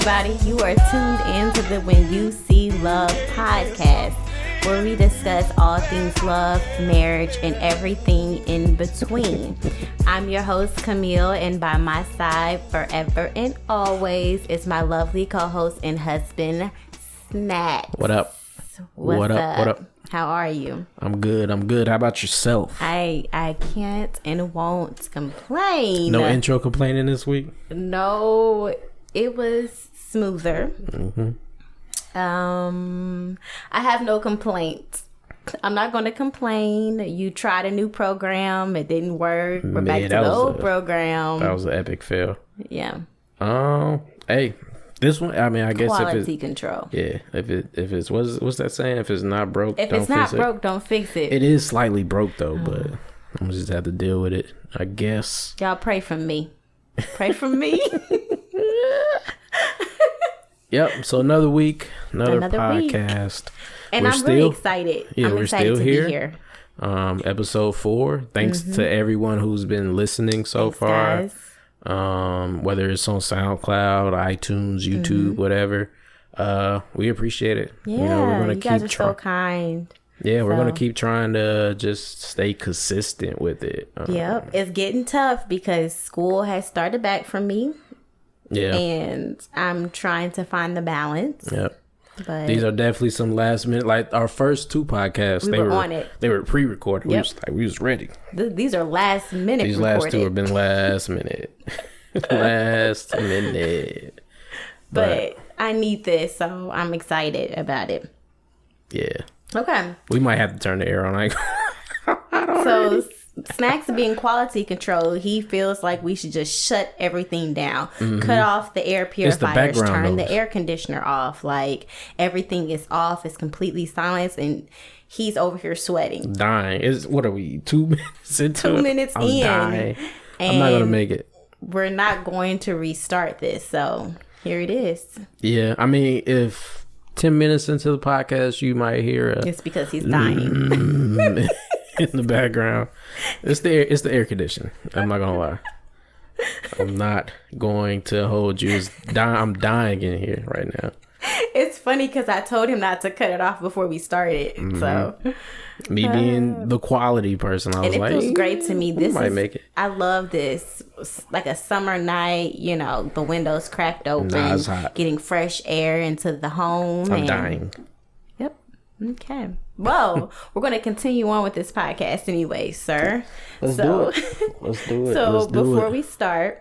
everybody. You are tuned into the When You See Love podcast, where we discuss all things love, marriage, and everything in between. I'm your host, Kamille, and by my side forever and always is my lovely co-host and husband, Snaxx. What up? What up? How are you? I'm good. How about yourself? I can't and won't complain. No intro complaining this week? No, it was smoother. I have no complaints. I'm not going to complain. You tried a new program. It didn't work. We're back to the old program. That was an epic fail. Yeah. Hey, this one, I mean, I guess quality control. Yeah. If it's what's that saying? If it's not broke, if don't it's not fix broke, it. don't fix it. It is slightly broke though, but I'm gonna just have to deal with it, I guess. Y'all pray for me. Pray for me. Yep. So another week, another podcast. Week. And I'm really excited. Yeah, I'm we're excited still to here. Be here. Episode 4. Thanks to everyone who's been listening so far. Guys. Whether it's on SoundCloud, iTunes, YouTube, whatever. We appreciate it. Yeah, we're gonna you guys are so kind. Yeah, we're gonna keep trying to just stay consistent with it. Yep, it's getting tough because school has started back for me. Yeah, and I'm trying to find the balance. Yep. But these are definitely some last minute. Like our first 2 podcasts, we were on it. They were pre-recorded. Yep. We was ready. These are last minute. These recorded. last 2 have been last minute. Last minute. But I need this, so I'm excited about it. Yeah. Okay. We might have to turn the air on. So Snaxx being quality control, he feels like we should just shut everything down. Cut off the air purifiers, turn the air conditioner off. Like everything is off, it's completely silent, and he's over here sweating. Dying. What are we, 2 minutes into 2 minutes I'm in. dying. I'm not gonna make it. We're not going to restart this, so here it is. Yeah, I mean, if 10 minutes into the podcast you might hear it's because he's dying in the background. It's the air conditioning. I'm not gonna lie. I'm not going to hold you. I'm dying in here right now. It's funny because I told him not to cut it off before we started. So me being the quality person, I was like, it feels great to me. This might make it. I love this. Like a summer night, the windows cracked open, it's hot. Getting fresh air into the home. I'm dying. Yep. Okay. Well, we're going to continue on with this podcast anyway, sir. Let's do it. So before we start,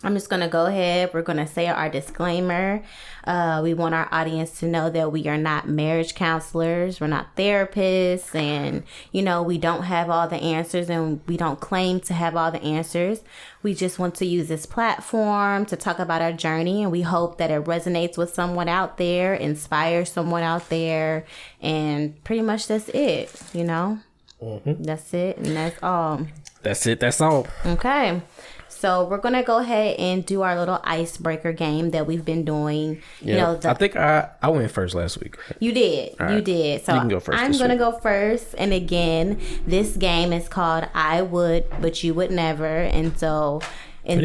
I'm just going to go ahead. We're going to say our disclaimer. We want our audience to know that we are not marriage counselors. We're not therapists. And, we don't have all the answers and we don't claim to have all the answers. We just want to use this platform to talk about our journey. And we hope that it resonates with someone out there, inspires someone out there. And pretty much that's it, That's it. And that's all. That's it. That's all. Okay. So we're going to go ahead and do our little icebreaker game that we've been doing. Yeah. I think I went first last week. You did. All you right. did. So you can go first. I'm going to go first. And again, this game is called I Would, But You Would Never. And so we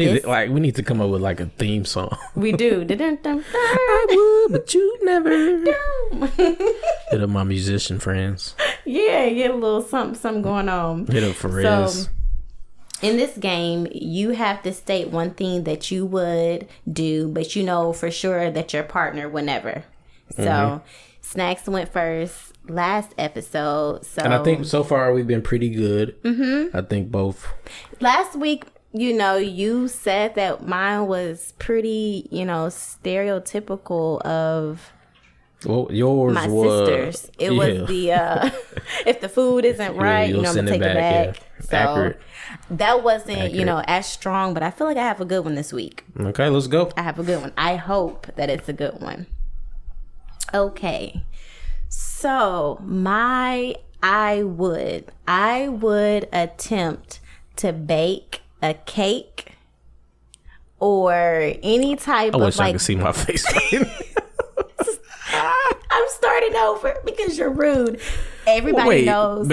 need to come up with like a theme song. We do. I would, but you never. Hit up my musician friends. Yeah, get a little something going on. Hit up Perez. So, in this game, you have to state one thing that you would do, but you know for sure that your partner would never. So, Snaxx went first last episode. And I think so far we've been pretty good. I think both. Last week, you said that mine was pretty, stereotypical of... Well, yours my was... sisters. It was the... if the food isn't right, I'm going to take it back. Yeah. So, accurate. That wasn't, as strong, but I feel like I have a good one this week. Okay, let's go. I have a good one. I hope that it's a good one. Okay. So, I would attempt to bake a cake or any type of I wish I could see my face. I'm starting over because you're rude. Everybody knows.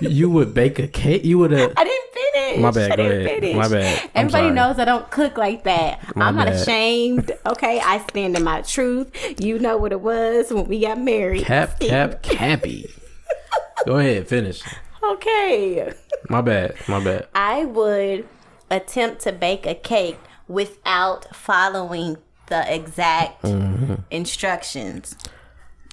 You would bake a cake? You would have... I didn't finish. My bad. I Go didn't ahead. finish. My bad. I'm Everybody sorry. knows I don't cook like that. My I'm not bad. ashamed. Okay, I stand in my truth. You know what it was when we got married. Cappy. Go ahead, finish. Okay. My bad. I would attempt to bake a cake without following the exact instructions.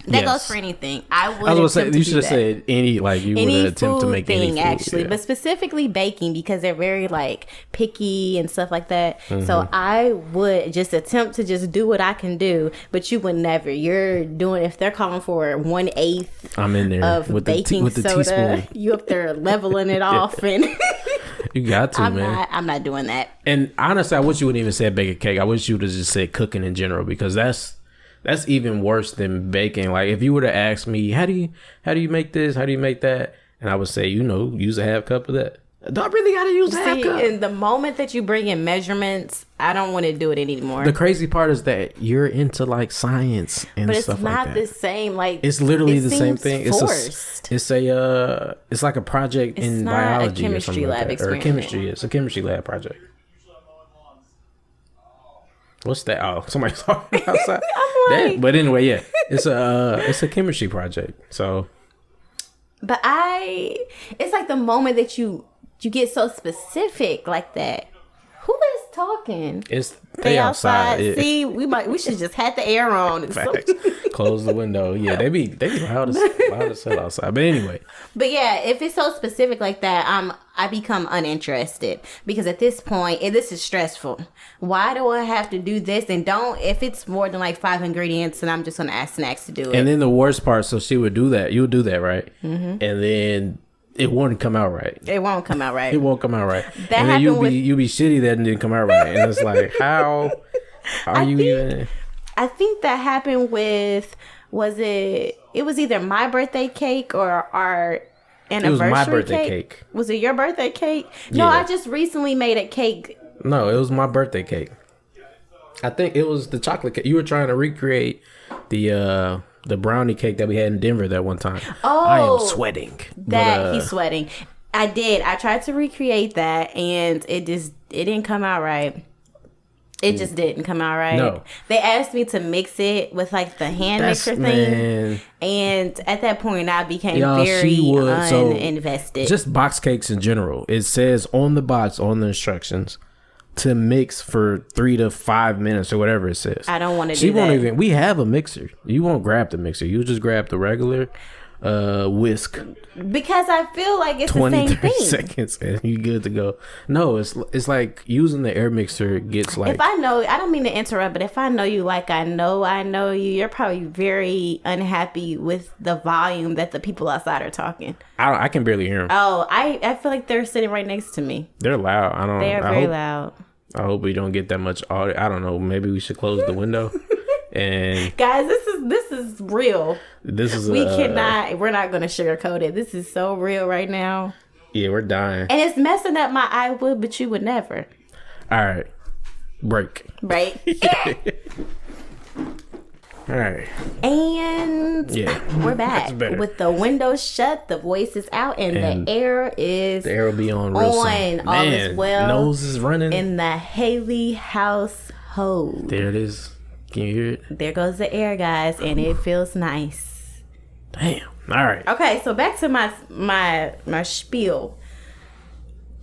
That Yes. goes for anything. I I was gonna say attempt you to should do have that. said any you Any would attempt to food make thing, any food, actually, yeah. but specifically baking because they're very like picky and stuff like that. Mm-hmm. So I would just attempt to just do what I can do, but you would never. You're doing if they're calling for 1/8 I'm in there of with baking the soda. teaspoon. You up there leveling it off, and You got to, man. I'm not doing that. And honestly, I wish you wouldn't even say bake a cake. I wish you would have just said cooking in general because that's even worse than baking. Like if you would have asked me, how do you make this? How do you make that? And I would say, use a half cup of that. Do I really gotta use a half cup? In the moment that you bring in measurements, I don't want to do it anymore. The crazy part is that you're into like science and but it's stuff not like that. the same. Like It's literally it the same seems thing. Forced. It's like a project It's in not a biology or chemistry something lab like that. Or a experiment. chemistry. It's a chemistry lab project. What's that? Oh, somebody's talking outside. like- But anyway, yeah, it's a chemistry project. So But it's like the moment that you get so specific like that. Who is talking? it's they outside. Yeah. See, we should just have the air on. Facts. Close the window. Yeah, they be loud as hell outside. But anyway, But yeah, if it's so specific like that, I become uninterested because at this point, this is stressful. Why do I have to do this? And if it's more than like 5 ingredients, and I'm just gonna ask Snaxx to do it. and then the worst part, so she would do that. You would do that, right? Mm-hmm. And then it wouldn't come out right. It won't come out right. It won't come out right. That and then you happened be shitty that it didn't come out right. And it's like, how are you even? I think that happened with it was either my birthday cake or our anniversary my birthday cake. Was it your birthday cake? No, Yeah. I just recently made a cake. No, it was my birthday cake. I think it was the chocolate cake. You were trying to recreate the brownie cake that we had in Denver that one time. I am sweating. He's sweating. I did. I tried to recreate that and it didn't come out right. It just didn't come out right. No. They asked me to mix it with like the hand mixer thing. Man. And at that point I became Y'all, very she would. So, uninvested. Just box cakes in general. It says on the box, on the instructions, to mix for 3 to 5 minutes or whatever it says. I don't want to She do won't that. even. We have a mixer. You won't grab the mixer. You just grab the regular whisk. Because I feel like it's 20, the same 30 thing. seconds and you good to go. No, it's like using the air mixer gets like. If I don't mean to interrupt, but if I know you like I know you, you're probably very unhappy with the volume that the people outside are talking. I can barely hear them. Oh, I feel like they're sitting right next to me. They're loud. They are very loud. I hope we don't get that much audio. I don't know. Maybe we should close the window. And Guys, this is real. this is We're not going to sugarcoat it. This is so real right now. Yeah, we're dying. And it's messing up my I would, but you would never. All right, break. Right? All right. And Yeah, we're that's back better. with the windows shut, the voice is out, and the air is The air will be on real soon. all is well nose is running. in the Haley household. There it is. Can you hear it? There goes the air, guys, and it feels nice. Damn. All right. Okay, so back to my spiel.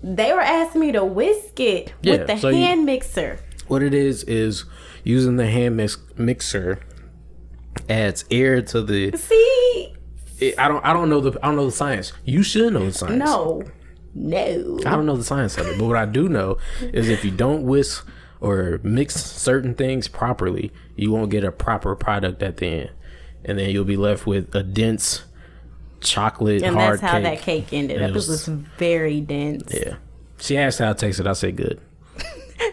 They were asking me to whisk it with the hand mixer. What it is using the hand mixer adds air to the. See? I don't know the science. You should know the science. No. I don't know the science of it, but what I do know is if you don't whisk or mix certain things properly, you won't get a proper product at the end, and then you'll be left with a dense chocolate And hard that's how cake. that cake ended up. It was very dense. Yeah. She asked how it tasted. I said good.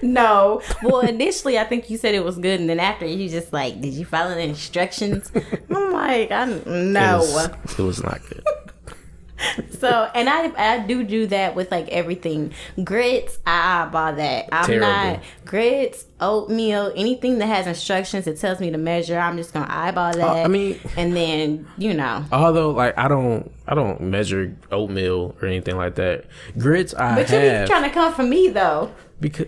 No. Well, initially, I think you said it was good. And then after, you just like, did you follow the instructions? I'm like, no. It was not good. So, and I do that with like everything. Grits, I eyeball that. I'm Terrible. not grits, oatmeal, anything that has instructions. It tells me to measure. I'm just gonna eyeball that. I mean, and then although like I don't measure oatmeal or anything like that. Grits, but you be trying to come for me though. Because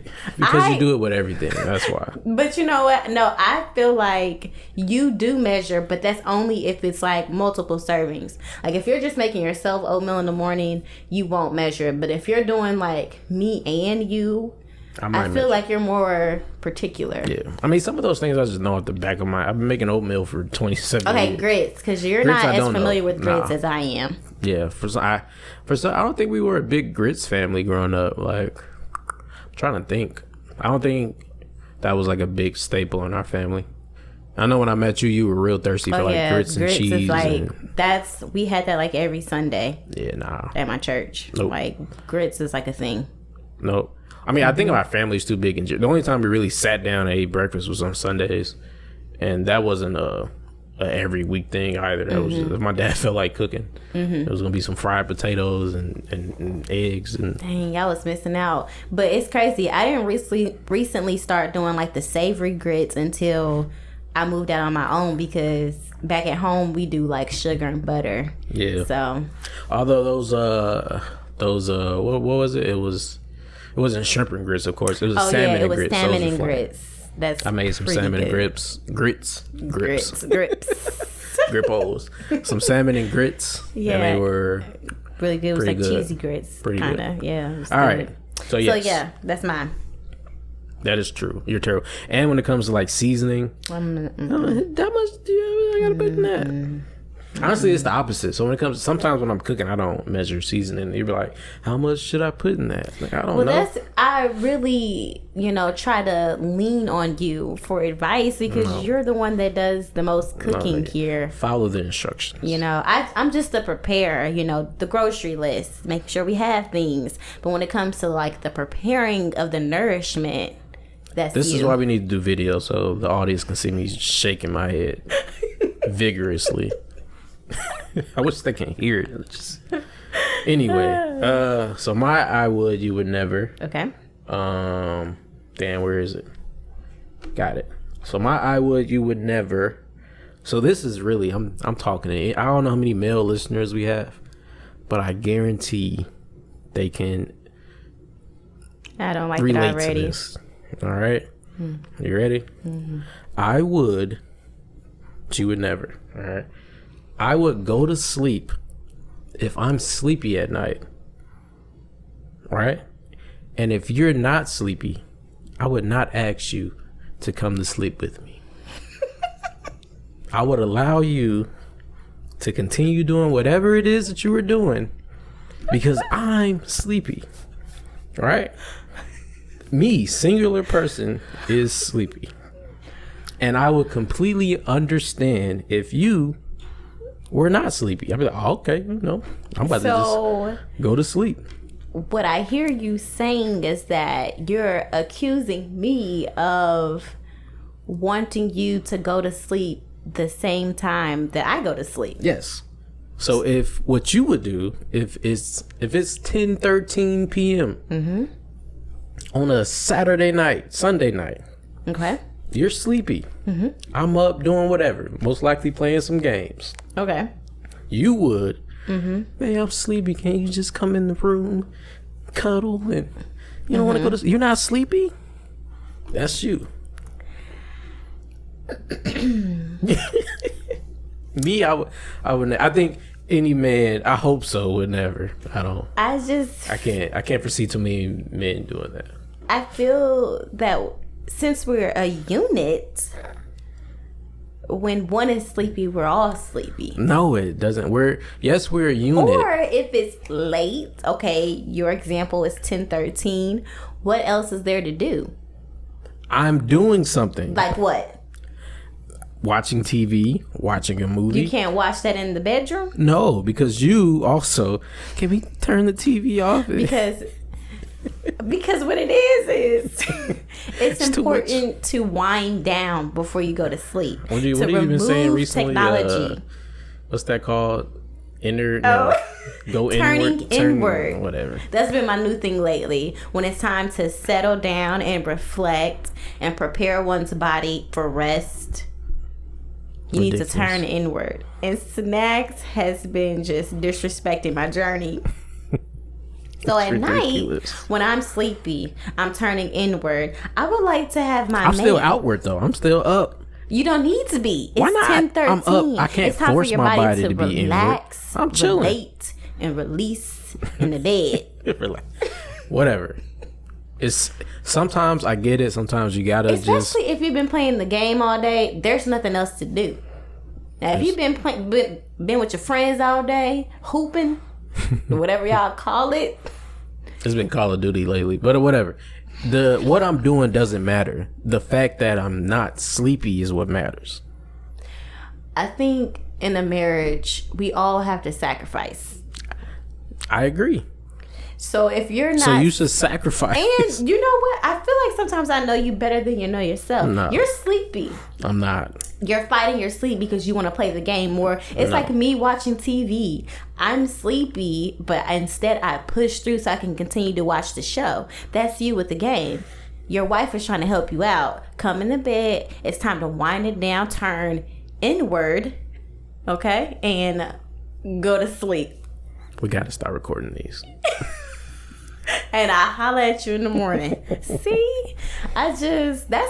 you do it with everything. That's why. But you know what? No, I feel like you do measure, but that's only if it's like multiple servings. Like if you're just making yourself oatmeal in the morning, you won't measure. But if you're doing like me and you, I feel like you're more particular. Yeah. I mean, some of those things I just know at the back of my... I've been making oatmeal for 27 years. Okay, grits, because you're not as familiar with grits as I am. Yeah. I don't think we were a big grits family growing up. Like... trying to think. I don't think that was like a big staple in our family. I know when I met you, you were real thirsty for like grits and cheese. Is like we had that like every Sunday. Yeah, nah. At my church, nope. Like grits is like a thing. Nope. I mean, I think our family's too big, and the only time we really sat down and ate breakfast was on Sundays, and that wasn't a every week thing either. That was just, if my dad felt like cooking, there was gonna be some fried potatoes and eggs. And dang, y'all was missing out. But it's crazy. I didn't recently start doing like the savory grits until I moved out on my own, because back at home we do like sugar and butter. Yeah. So although those what was it? It wasn't shrimp and grits, of course. It was salmon and grits. It was salmon and grits. I made some salmon and grits. Grips. Grippos. Some salmon and grits. Yeah. And they were really good. It was like good. Cheesy grits. Kind of. Yeah. All right. So, yes. So, yeah, that's mine. That is true. You're terrible. And when it comes to like seasoning, how much do you I gotta put in that? Honestly, it's the opposite. So when it comes, sometimes when I'm cooking, I don't measure seasoning. You'd be like, how much should I put in that? Like, I don't know. I really, try to lean on you for advice, because you're the one that does the most cooking here. Follow the instructions. I'm just the preparer, the grocery list, make sure we have things. But when it comes to like the preparing of the nourishment, this is why we need to do video, so the audience can see me shaking my head vigorously. I wish they can hear it. Anyway, so my I would, you would never. Okay. Damn, where is it? Got it. So my I would, you would never. So this is really, I'm talking to, I don't know how many male listeners we have, but I guarantee they can. I don't like it already. To this. All right. You ready? Mm-hmm. I would, but you would never. All right. I would go to sleep if I'm sleepy at night, right? And if you're not sleepy, I would not ask you to come to sleep with me. I would allow you to continue doing whatever it is that you were doing because I'm sleepy, right? Me, singular person, is sleepy. And I would completely understand if you were not sleepy. I'd be like, oh, okay, I'm about to just go to sleep. What I hear you saying is that you're accusing me of wanting you to go to sleep the same time that I go to sleep. Yes. So if what you would do, if it's 10:13 p.m. On a Saturday night, Sunday night. Okay. You're sleepy. I'm up doing whatever. Most likely playing some games. Okay. You would. Man, I'm sleepy. Can't you just come in the room, cuddle, and you don't want to go to sleep? You're not sleepy? That's you. Me, I would. I think any man, I hope so, would never. I can't foresee too many men doing that. I feel that since we're a unit, when one is sleepy, we're all sleepy. No, it doesn't. We're a unit. Or if it's late, okay, your example is 10:13. What else is there to do? I'm doing something. Like what? Watching TV, watching a movie. You can't watch that in the bedroom? No, because you also, can we turn the TV off? Because what it is it's important to wind down before you go to sleep. What have you been saying recently? Technology. What's that called? Go turning inward. Whatever. That's been my new thing lately. When it's time to settle down and reflect and prepare one's body for rest, you need to turn inward. And Snaxx has been just disrespecting my journey. So at night, when I'm sleepy, I'm turning inward. I would like to have my I'm still outward, though. I'm still up. You don't need to be. It's Why not? 10:13. I'm up. I can't it's time force for your my body to to be relax, inward. I'm chilling. relate, and release in the bed. Whatever. It's sometimes I get it. Sometimes you gotta especially if you've been playing the game all day. There's nothing else to do. Now, if you've been with your friends all day, hooping, whatever y'all call it. It's been Call of Duty lately, but whatever. What I'm doing doesn't matter. The fact that I'm not sleepy is what matters. I think in a marriage, we all have to sacrifice. I agree. So if you're not... So you should sacrifice. And you know what? I feel like sometimes I know you better than you know yourself. No. You're sleepy. I'm not. You're fighting your sleep because you want to play the game more. It's like me watching TV. I'm sleepy, but instead I push through so I can continue to watch the show. That's you with the game. Your wife is trying to help you out. Come in the bed. It's time to wind it down, turn inward, okay? And go to sleep. We got to start recording these. And I holler at you in the morning. See? That's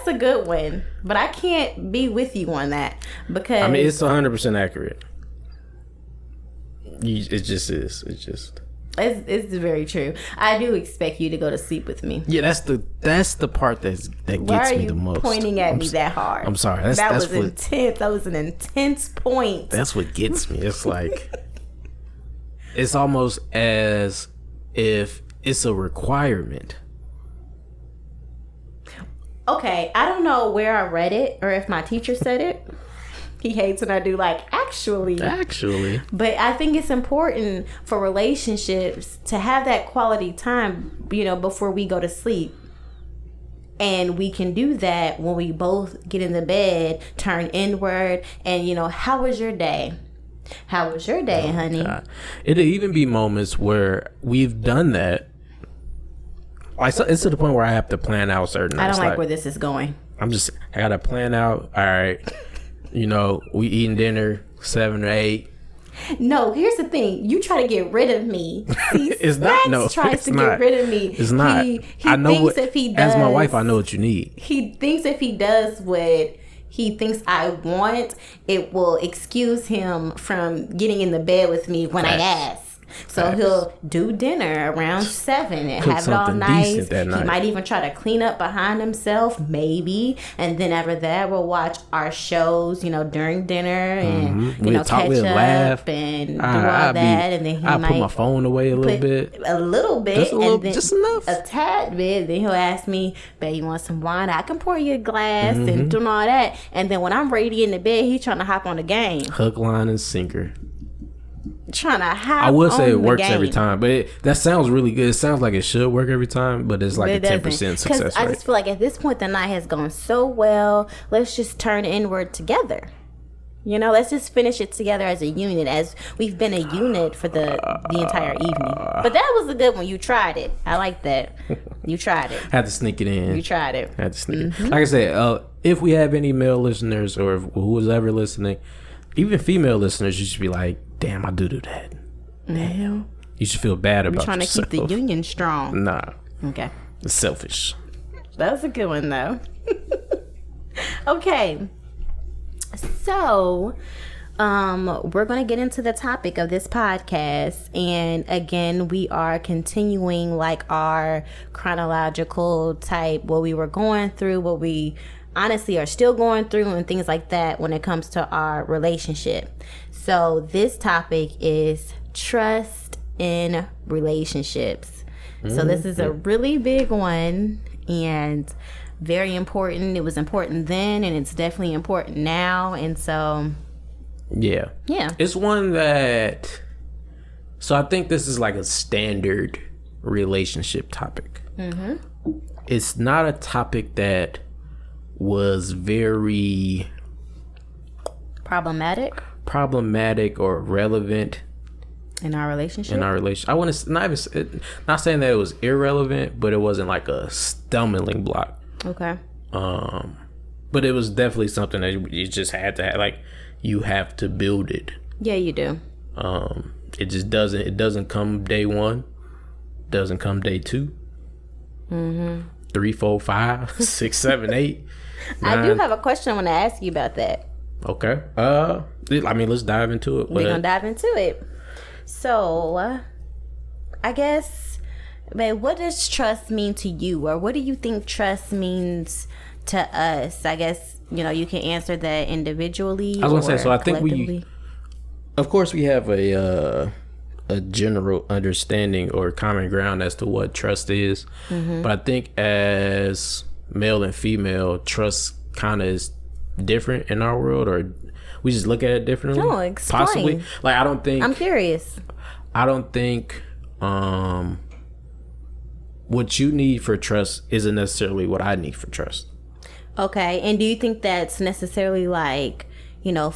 a good one. But I can't be with you on that because... I mean, it's 100% accurate. It just is. It's very true. I do expect you to go to sleep with me. Yeah, that's the part that gets me the most. Why are you pointing at me that hard? I'm sorry. That was intense. That was an intense point. That's what gets me. It's like... it's almost as if it's a requirement. Okay, I don't know where I read it or if my teacher said it. He hates when I do like actually. But I think it's important for relationships to have that quality time, before we go to sleep. And we can do that when we both get in the bed, turn inward, and how was your day? How was your day, honey? God. It'll even be moments where we've done that. Like, so it's to the point where I have to plan out certain nights. I don't like where this is going. I gotta plan out. All right, we eating dinner 7 or 8. No, here's the thing. You try to get rid of me. It's not. No, tries to get rid of me. It's not. He I know thinks if he does. As my wife, I know what you need. He thinks if he does what he thinks I want, it will excuse him from getting in the bed with me when I ask. So he'll do dinner around 7 and have it all nice. He might even try to clean up behind himself, maybe. And then after that, we'll watch our shows, during dinner and we'll catch up, laugh and do all that. And then he might put my phone away a little bit, just enough, a tad bit. Then he'll ask me, "Babe, you want some wine? I can pour you a glass," and do all that. And then when I'm ready in the bed, he's trying to hop on the game, hook, line, and sinker. Trying to hop. I would say it works game. every time, but that sounds really good. It sounds like it should work every time, but it's like a 10% success rate. I just feel like at this point the night has gone so well. Let's just turn inward together. Let's just finish it together as a unit, as we've been a unit for the entire evening. But that was a good one. You tried it. I like that. You tried it. Had to sneak it in. You tried it. Had to sneak it. Like I said, if we have any male listeners or who was ever listening, even female listeners, you should be like, damn, I do that. Damn. You should feel bad about yourself. We're trying to keep the union strong. Nah. Okay. It's selfish. That was a good one, though. Okay. So, we're going to get into the topic of this podcast. And again, we are continuing like our chronological type, what we were going through, what we honestly are still going through and things like that when it comes to our relationship. So this topic is trust in relationships. So this is a really big one and very important. It was important then and it's definitely important now. And so yeah, it's one that, so I think this is like a standard relationship topic. It's not a topic that was very problematic or relevant In our relationship? In our relationship. I want to not saying that it was irrelevant, but it wasn't like a stumbling block. Okay. But it was definitely something that you just had to have. Like, you have to build it. Yeah, you do. It just doesn't. It doesn't come day one. Doesn't come day 2. 3, 4, 5, 6, 7, 8. 9. I do have a question I want to ask you about that. Okay. I mean, let's dive into it. We're gonna dive into it. So, I guess, babe, what does trust mean to you, or what do you think trust means to us? I guess you can answer that individually. I was gonna say. So I think of course, we have a general understanding or common ground as to what trust is, but I think as male and female, trust kind of is different in our world, or we just look at it differently. No, explain. Possibly. Like, I don't think. I'm curious. I don't think what you need for trust isn't necessarily what I need for trust. Okay, and do you think that's necessarily like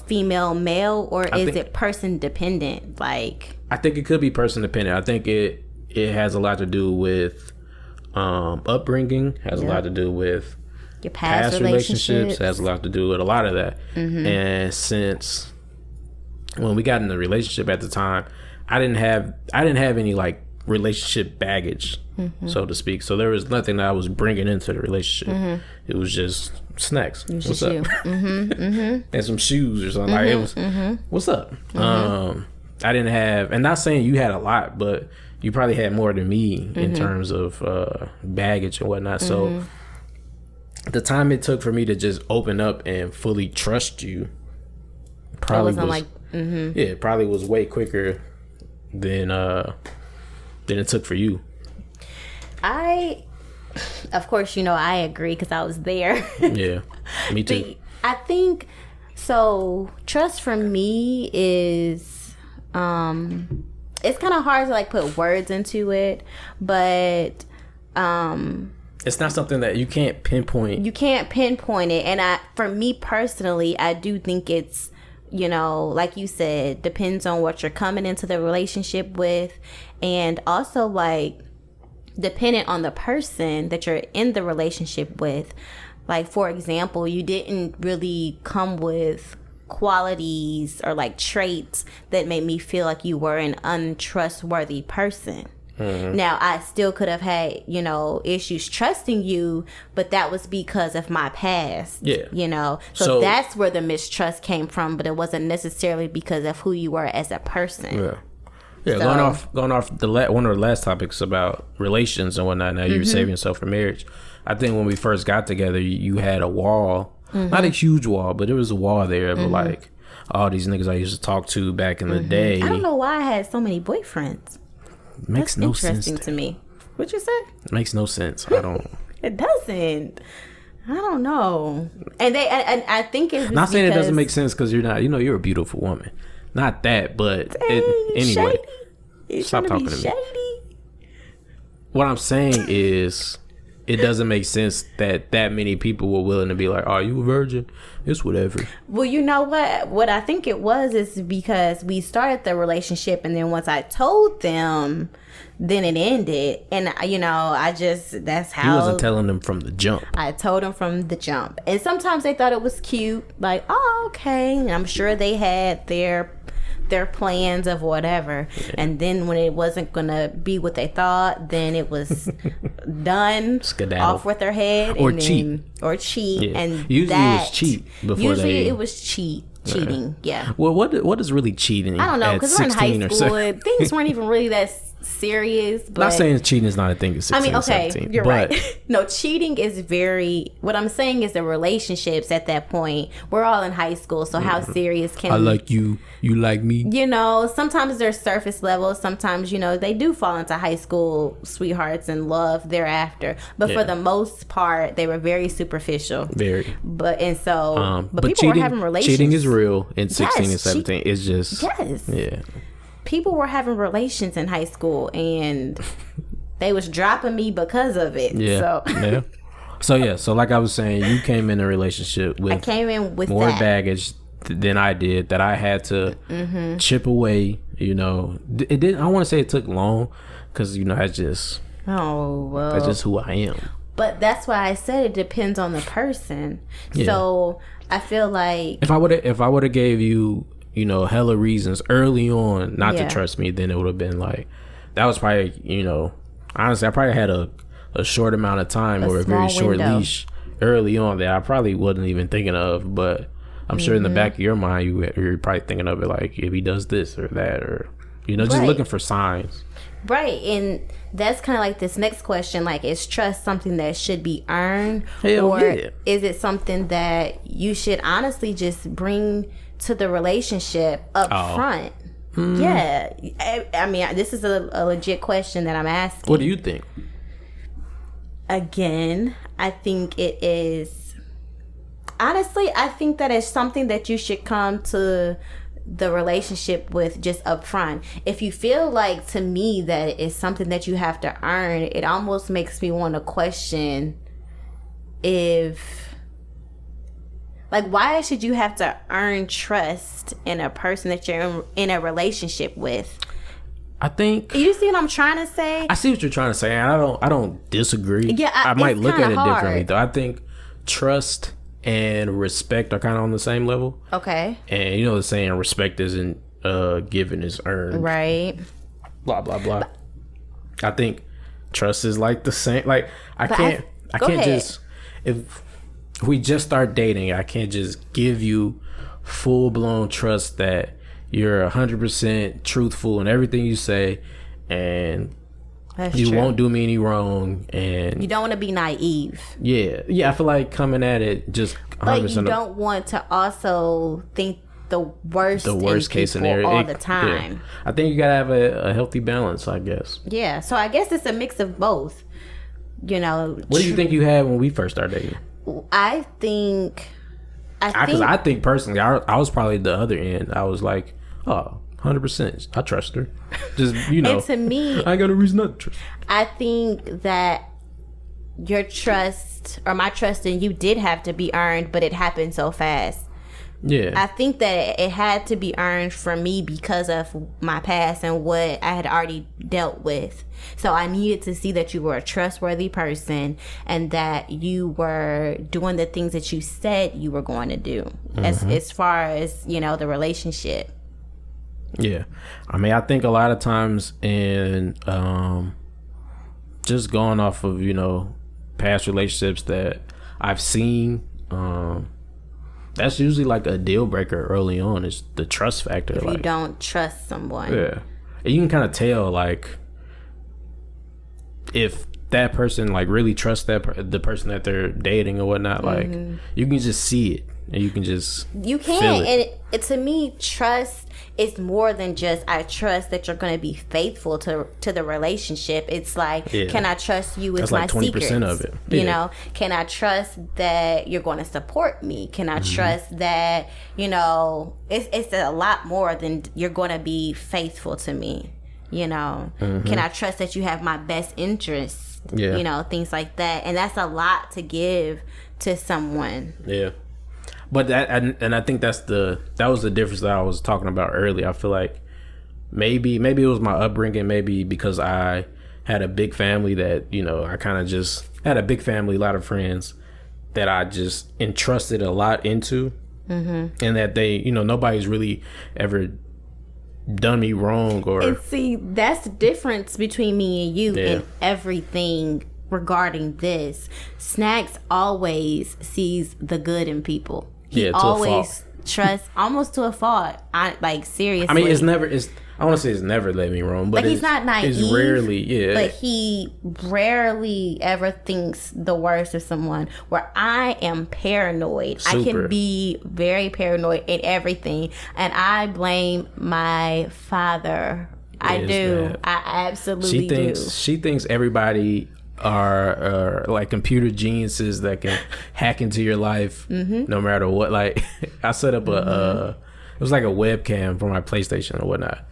female, male, or is it person dependent? Like, I think it could be person dependent. I think it has a lot to do with upbringing, has a lot to do with your past relationships, has a lot to do with a lot of that. And since when we got in the relationship at the time, I didn't have any like relationship baggage, so to speak. So there was nothing that I was bringing into the relationship. It was just snacks. What's up? And some shoes or something. Like, it was, what's up? I didn't have, and not saying you had a lot, but you probably had more than me in terms of baggage and whatnot. So the time it took for me to just open up and fully trust you probably it probably was way quicker than it took for you. Of course, I agree because I was there. Yeah, me too. I think so. Trust for me is it's kind of hard to like put words into it, but it's not something that you can't pinpoint. You can't pinpoint it, and for me personally, I do think it's like you said, depends on what you're coming into the relationship with, and also like dependent on the person that you're in the relationship with. Like, for example, you didn't really come with qualities or like traits that made me feel like you were an untrustworthy person. Now, I still could have had, issues trusting you, but that was because of my past. Yeah. So that's where the mistrust came from, but it wasn't necessarily because of who you were as a person. Yeah. Yeah, so, going off one of the last topics about relations and whatnot. Now you're saving yourself for marriage. I think when we first got together, you had a wall, not a huge wall, but there was a wall there. But like all these niggas I used to talk to back in the day. I don't know why I had so many boyfriends. Makes no sense to me. What you say? Makes no sense. I don't. It doesn't. I don't know. And I think it's not saying it doesn't make sense because you're not. You're a beautiful woman. Not that, but anyway. Stop talking to me. What I'm saying is, it doesn't make sense that many people were willing to be like, "Are you a virgin?" It's whatever. Well, you know what? What I think it was is because we started the relationship, and then once I told them, then it ended. And that's how. He wasn't telling them from the jump. I told them from the jump, and sometimes they thought it was cute, like, "Oh, okay." And I'm sure they had their plans of whatever, and then when it wasn't gonna be what they thought, then it was done. Skedaddle. Off with their head, or and cheat, yeah. And usually it was cheat before it was cheating. Yeah. Well, what is really cheating? I don't know, because we're in high school. Things weren't even really that serious. But not saying cheating is not a thing at 16 okay, 17, you're right. No, cheating is what I'm saying is the relationships at that point, we're all in high school, so how serious can I like you like me? Sometimes they're surface level, sometimes they do fall into high school sweethearts and love thereafter, but for the most part they were very superficial. Very. But people cheating, were having relations. Cheating is real in 16 and 17. It's just yeah. People were having relations in high school, and they was dropping me because of it. Yeah. So like I was saying, you came in a relationship with more baggage than I did, that I had to chip away You know, it didn't. I don't want to say it took long, because you know that's just that's just who I am. But that's why I said it depends on the person. Yeah. So I feel like if I would have gave you, you know, hella reasons early on not to trust me, then it would have been like, that was probably, you know, honestly, I probably had a short amount of time or a very short leash early on that I probably wasn't even thinking of. But I'm sure in the back of your mind, you're probably thinking of it like, if he does this or that, or, you know, just looking for signs. Right. And that's kind of like this next question, like, is trust something that should be earned? Or is it something that you should honestly just bring to the relationship up front? Yeah. I mean, this is a legit question that I'm asking. What do you think? Again, I think it is, honestly, I think that it's something that you should come to the relationship with just upfront. If you feel like, to me, that it's something that you have to earn, it almost makes me want to question if, like, why should you have to earn trust in a person that you're in a relationship with? I think you see what I'm trying to say. I see what you're trying to say, and I don't disagree. Yeah, I might look at it hard. differently though. I think trust and respect are kind of on the same level. Okay. And you know the saying, respect isn't given, is earned. Right. Blah blah blah. I think trust is like the same. Like I can't just, if we just start dating, I can't just give you full blown trust that you're 100% truthful in everything you say, and you won't do me any wrong, and you don't want to be naive. Yeah. I feel like coming at it just 100%. But you don't want to also think the worst case scenario all the time. Yeah. I think you gotta have a healthy balance, I guess. Yeah. So I guess it's a mix of both. You know. What do you think you had when we first started dating? I think personally, I was probably the other end. I was like, 100%. I trust her. Just, you know. And to me, I ain't got no reason not to trust. I think that your trust, or my trust in you, did have to be earned, but it happened so fast. Yeah. I think that it had to be earned for me because of my past and what I had already dealt with. So I needed to see that you were a trustworthy person and that you were doing the things that you said you were going to do, as far as, you know, the relationship. Yeah. I mean, I think a lot of times in just going off of, you know, past relationships that I've seen, that's usually like a deal breaker early on, is the trust factor. If like, you don't trust someone. Yeah. And you can kind of tell, like, if that person, like, really trusts the person that they're dating or whatnot. Like, you can just see it. And you can just feel it. And to me, trust is more than just, I trust that you're going to be faithful to the relationship. It's like, can I trust you with that's my like 20% secrets? of it. You know, can I trust that you're going to support me? Can I trust that, you know, it's a lot more than you're going to be faithful to me. You know, can I trust that you have my best interests? Yeah. You know, things like that. And that's a lot to give to someone. Yeah. But I think that was the difference that I was talking about earlier. I feel like maybe it was my upbringing, maybe because I had a big family that, you know, I kind of just had a big family, a lot of friends that I just entrusted a lot into, and that they, you know, nobody's really ever done me wrong. Or, and see, that's the difference between me and you in everything regarding this. Snaxx always sees the good in people. He always trusts, almost to a fault. Seriously. I mean, I want to say it's never led me wrong, but he's not naive. It's rarely, But he rarely ever thinks the worst of someone. Where I am paranoid. Super. I can be very paranoid in everything. And I blame my father. I do. Bad. I absolutely do. She thinks everybody are like computer geniuses that can hack into your life no matter what. Like, I set up it was like a webcam for my PlayStation or whatnot,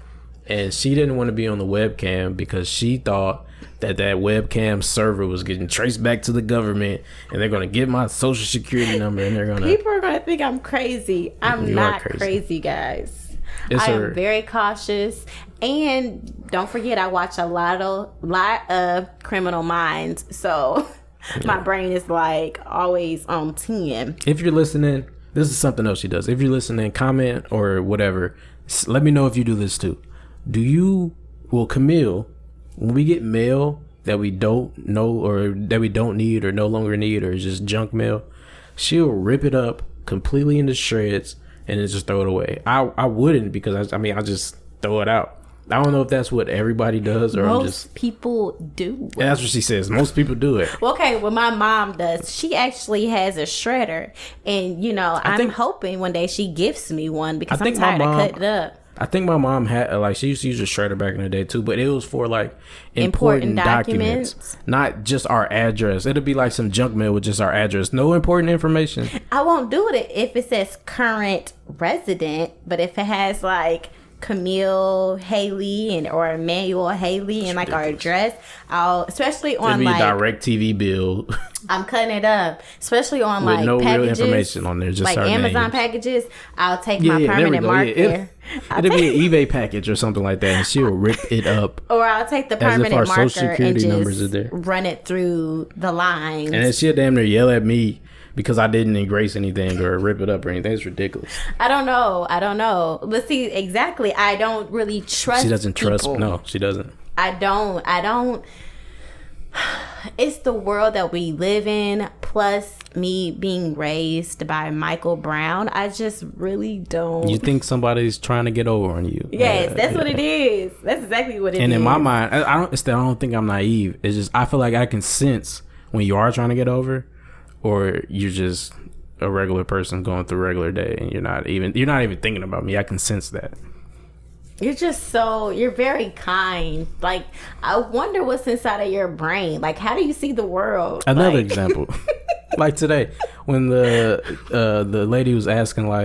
and she didn't want to be on the webcam because she thought that webcam server was getting traced back to the government, and they're going to get my social security number, and they're going to... People are going to think I'm crazy. I'm not crazy, guys. It's I am very cautious. And don't forget, I watch a lot of Criminal Minds. So my brain is like always on 10. If you're listening, this is something else she does. If you're listening, comment or whatever. Let me know if you do this too. Kamille, when we get mail that we don't know or that we don't need or no longer need or is just junk mail, she'll rip it up completely into shreds and then just throw it away. I wouldn't, because I just throw it out. I don't know if that's what everybody does or most people do. Yeah, that's what she says. Most people do it. Well, okay, well, my mom does. She actually has a shredder, and I'm hoping one day she gifts me one because I'm tired of cutting it up. I think my mom had she used to use a shredder back in the day too, but it was for like important documents, not just our address. It'll be like some junk mail with just our address, no important information. I won't do it if it says current resident, but if it has like Kamille Haley or Emmanuel Haley and like our address, I'll, especially on like a direct TV bill. I'm cutting it up, especially on with like no packages, real information on there, just like our Amazon names. Packages. I'll take my permanent mark there. It'll be an eBay package or something like that, and she'll rip it up. Or I'll take the permanent marker and just run it through the lines. And then she'll damn near yell at me because I didn't erase anything or rip it up or anything. It's ridiculous. I don't know. But see, exactly, I don't really trust. She doesn't trust. people. No, she doesn't. I don't. It's the world that we live in, plus me being raised by Michael Brown. I just really don't. You think somebody's trying to get over on you? Yes, that's what it is. That's exactly what it is. And in my mind, I don't think I'm naive. It's just I feel like I can sense when you are trying to get over, or you're just a regular person going through a regular day, and you're not even thinking about me. I can sense that. You're very kind. Like, I wonder what's inside of your brain. Like, how do you see the world? Another example, like today, when the lady was asking how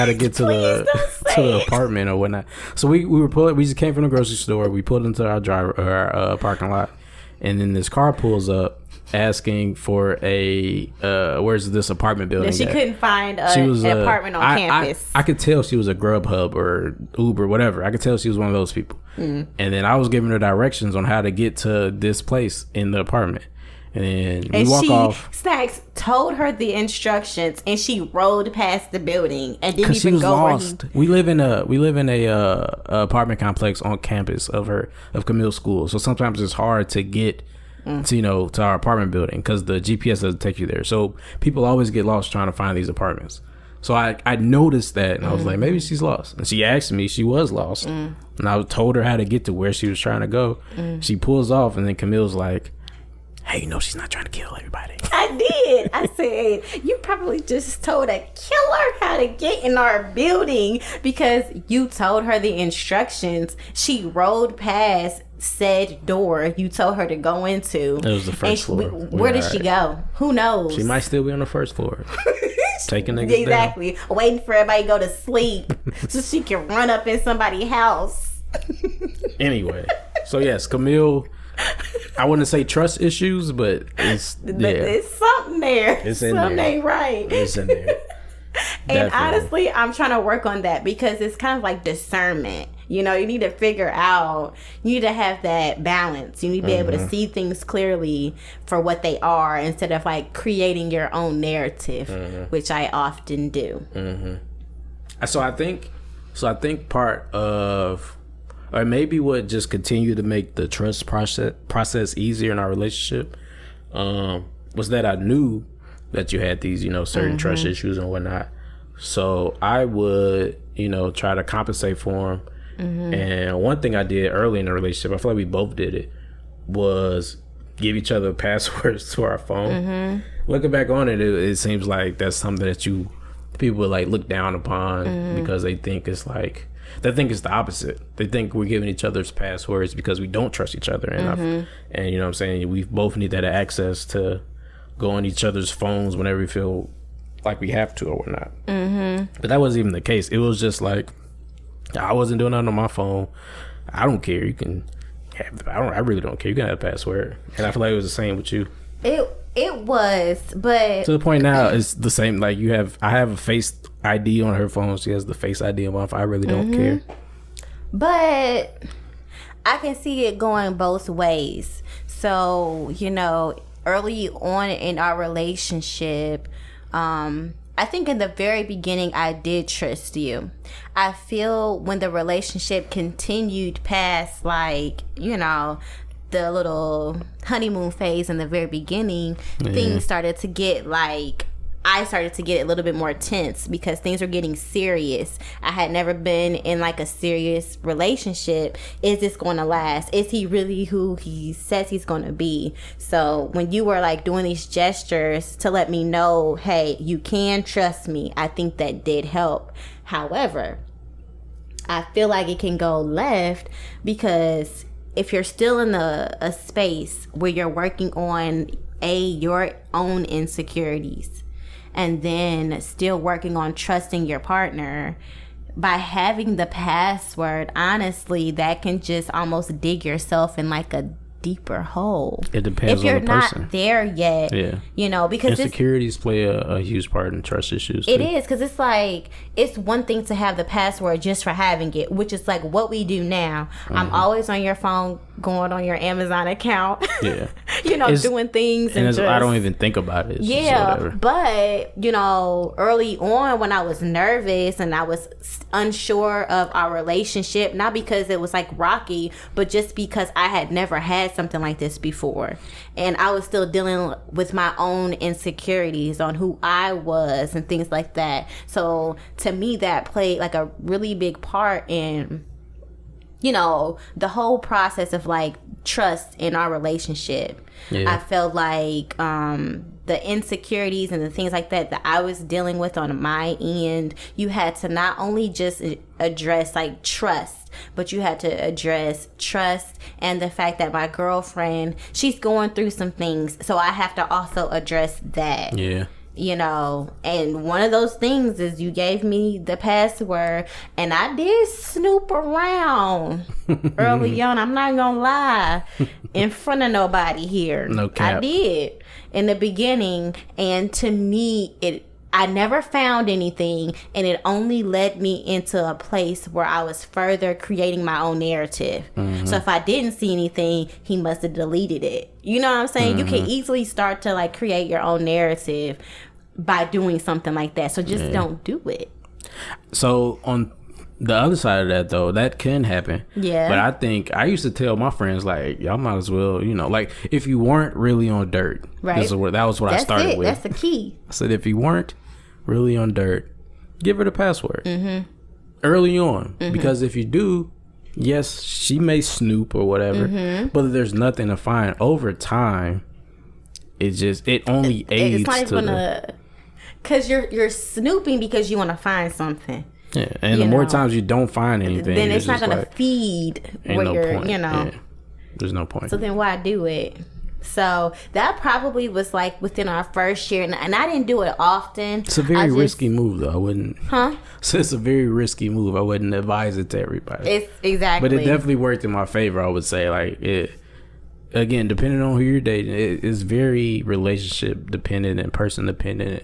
to get to the apartment or whatnot. So we just came from the grocery store. We pulled into our parking lot, and then this car pulls up asking for where's this apartment building she couldn't find an apartment on campus. I could tell she was a Grubhub or Uber, whatever. I could tell she was one of those people. And then I was giving her directions on how to get to this place in the apartment. And we walk off. Snaxx told her the instructions, and she rode past the building and didn't even go lost. We live in a apartment complex on campus of Kamille's school. So sometimes it's hard to get to our apartment building because the GPS doesn't take you there. So people always get lost trying to find these apartments. So I noticed that, and I was like, maybe she's lost. And she asked me, she was lost, and I told her how to get to where she was trying to go. She pulls off, and then Camille's like, hey, she's not trying to kill everybody. I did. I said, you probably just told a killer how to get in our building because you told her the instructions. She rode past said door you told her to go into. It was the first floor. Where did she go? Who knows? She might still be on the first floor. Taking niggas exactly. down. Waiting for everybody to go to sleep so she can run up in somebody's house. Anyway, so yes, Kamille, I wouldn't say trust issues, but it's something there. It's in something there. Ain't right. It's in there. And honestly, I'm trying to work on that because it's kind of like discernment. You need to figure out, you need to have that balance. You need to be able to see things clearly for what they are instead of like creating your own narrative, which I often do. So I think part of, or maybe what just continued to make the trust process easier in our relationship was that I knew that you had these, certain trust issues and whatnot. So I would, try to compensate for them. And one thing I did early in the relationship, I feel like we both did it, was give each other passwords to our phone. Looking back on it, it seems like that's something that people would like look down upon because they think it's like, they think it's the opposite. They think we're giving each other's passwords because we don't trust each other enough. And you know what I'm saying? We both need that access to go on each other's phones whenever we feel like we have to or whatnot. But that wasn't even the case. It was just like, I wasn't doing nothing on my phone. I don't care. You can have, I really don't care. You can have a password. And I feel like it was the same with you. It was, but to the point now it's the same. Like I have ID on her phone. She has the Face ID on my phone. I really don't care. But I can see it going both ways. So, you know, early on in our relationship, I think in the very beginning, I did trust you. I feel when the relationship continued past, like, you know, the little honeymoon phase in the very beginning, things started to get like, I started to get a little bit more tense because things were getting serious. I had never been in like a serious relationship. Is this going to last? Is he really who he says he's going to be? So when you were like doing these gestures to let me know, hey, you can trust me, I think that did help. However, I feel like it can go left because if you're still in a space where you're working on your own insecurities, and then still working on trusting your partner, by having the password, honestly, that can just almost dig yourself in like a deeper hole. It depends if you're on the person. Not there yet. Yeah. You know, because insecurities play a huge part in trust issues too. It is, because it's like, it's one thing to have the password just for having it, which is like what we do now. I'm always on your phone, going on your Amazon account. Yeah. You know, doing things. And just, I don't even think about it. Yeah. But, you know, early on when I was nervous and I was unsure of our relationship, not because it was like rocky, but just because I had never had something like this before. And I was still dealing with my own insecurities on who I was and things like that. So to me, that played like a really big part in, you know, the whole process of like trust in our relationship. Yeah. I felt like the insecurities and the things like that I was dealing with on my end, you had to not only just address like trust, but you had to address trust and the fact that my girlfriend, she's going through some things, so I have to also address that. Yeah. You know, and one of those things is you gave me the password, and I did snoop around early on. I'm not gonna lie, in front of nobody here. No cap. I did in the beginning, and to me, I never found anything, and it only led me into a place where I was further creating my own narrative. So if I didn't see anything, he must have deleted it. You know what I'm saying? You can easily start to like create your own narrative by doing something like that. So just don't do it. So on the other side of that, though, that can happen. Yeah. But I think I used to tell my friends, like, y'all might as well, you know, like, if you weren't really on dirt. Right. That was what I started with. That's the key. I said, if you weren't really on dirt, give her the password. Early on. Because if you do, yes, she may snoop or whatever, but there's nothing to find. Over time, it only aids it's not even to because you're snooping because you want to find something. Yeah, and the more times you don't find anything, then it's not going to feed where you're, you know. Yeah. There's no point. So then why do it? So that probably was like within our first year, and I didn't do it often. It's a very risky move, though. I wouldn't. So it's a very risky move. I wouldn't advise it to everybody. It's exactly. But it definitely worked in my favor. I would say, like it. Again, depending on who you're dating, it's very relationship dependent and person dependent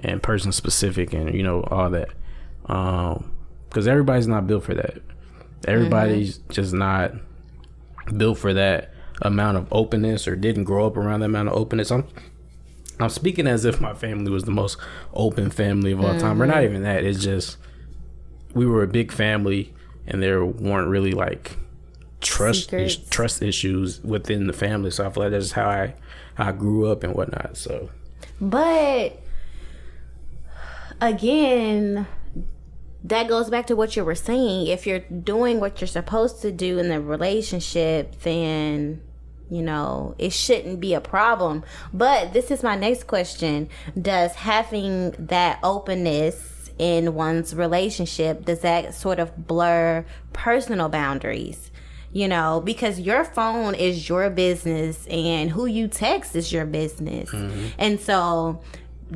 and person specific, and you know all that. Because everybody's not built for that. Everybody's just not built for that amount of openness, or didn't grow up around that amount of openness. I'm speaking as if my family was the most open family of all time. We're not even that. It's just we were a big family, and there weren't really like trust issues within the family. So I feel like that's how I grew up and whatnot. So, but again, that goes back to what you were saying. If you're doing what you're supposed to do in the relationship, then, you know, it shouldn't be a problem. But this is my next question. Does having that openness in one's relationship, does that sort of blur personal boundaries? You know, because your phone is your business and who you text is your business. And so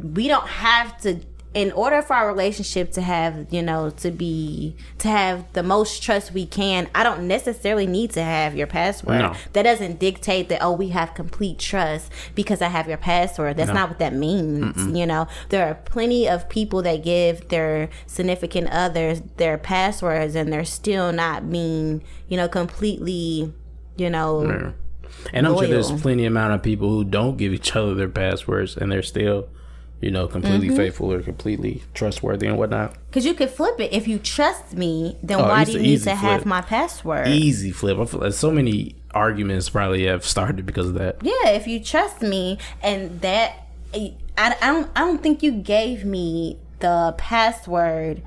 we don't have to in order for our relationship to have, to have the most trust we can, I don't necessarily need to have your password. No. That doesn't dictate that, we have complete trust because I have your password. That's not what that means. There are plenty of people that give their significant others their passwords and they're still not being, completely, Yeah. And I'm sure there's plenty amount of people who don't give each other their passwords and they're still, completely faithful or completely trustworthy and whatnot. Because you could flip it. If you trust me, then why do you need to have my password? Easy flip. I feel like so many arguments probably have started because of that. Yeah, if you trust me, and that I don't think you gave me the password,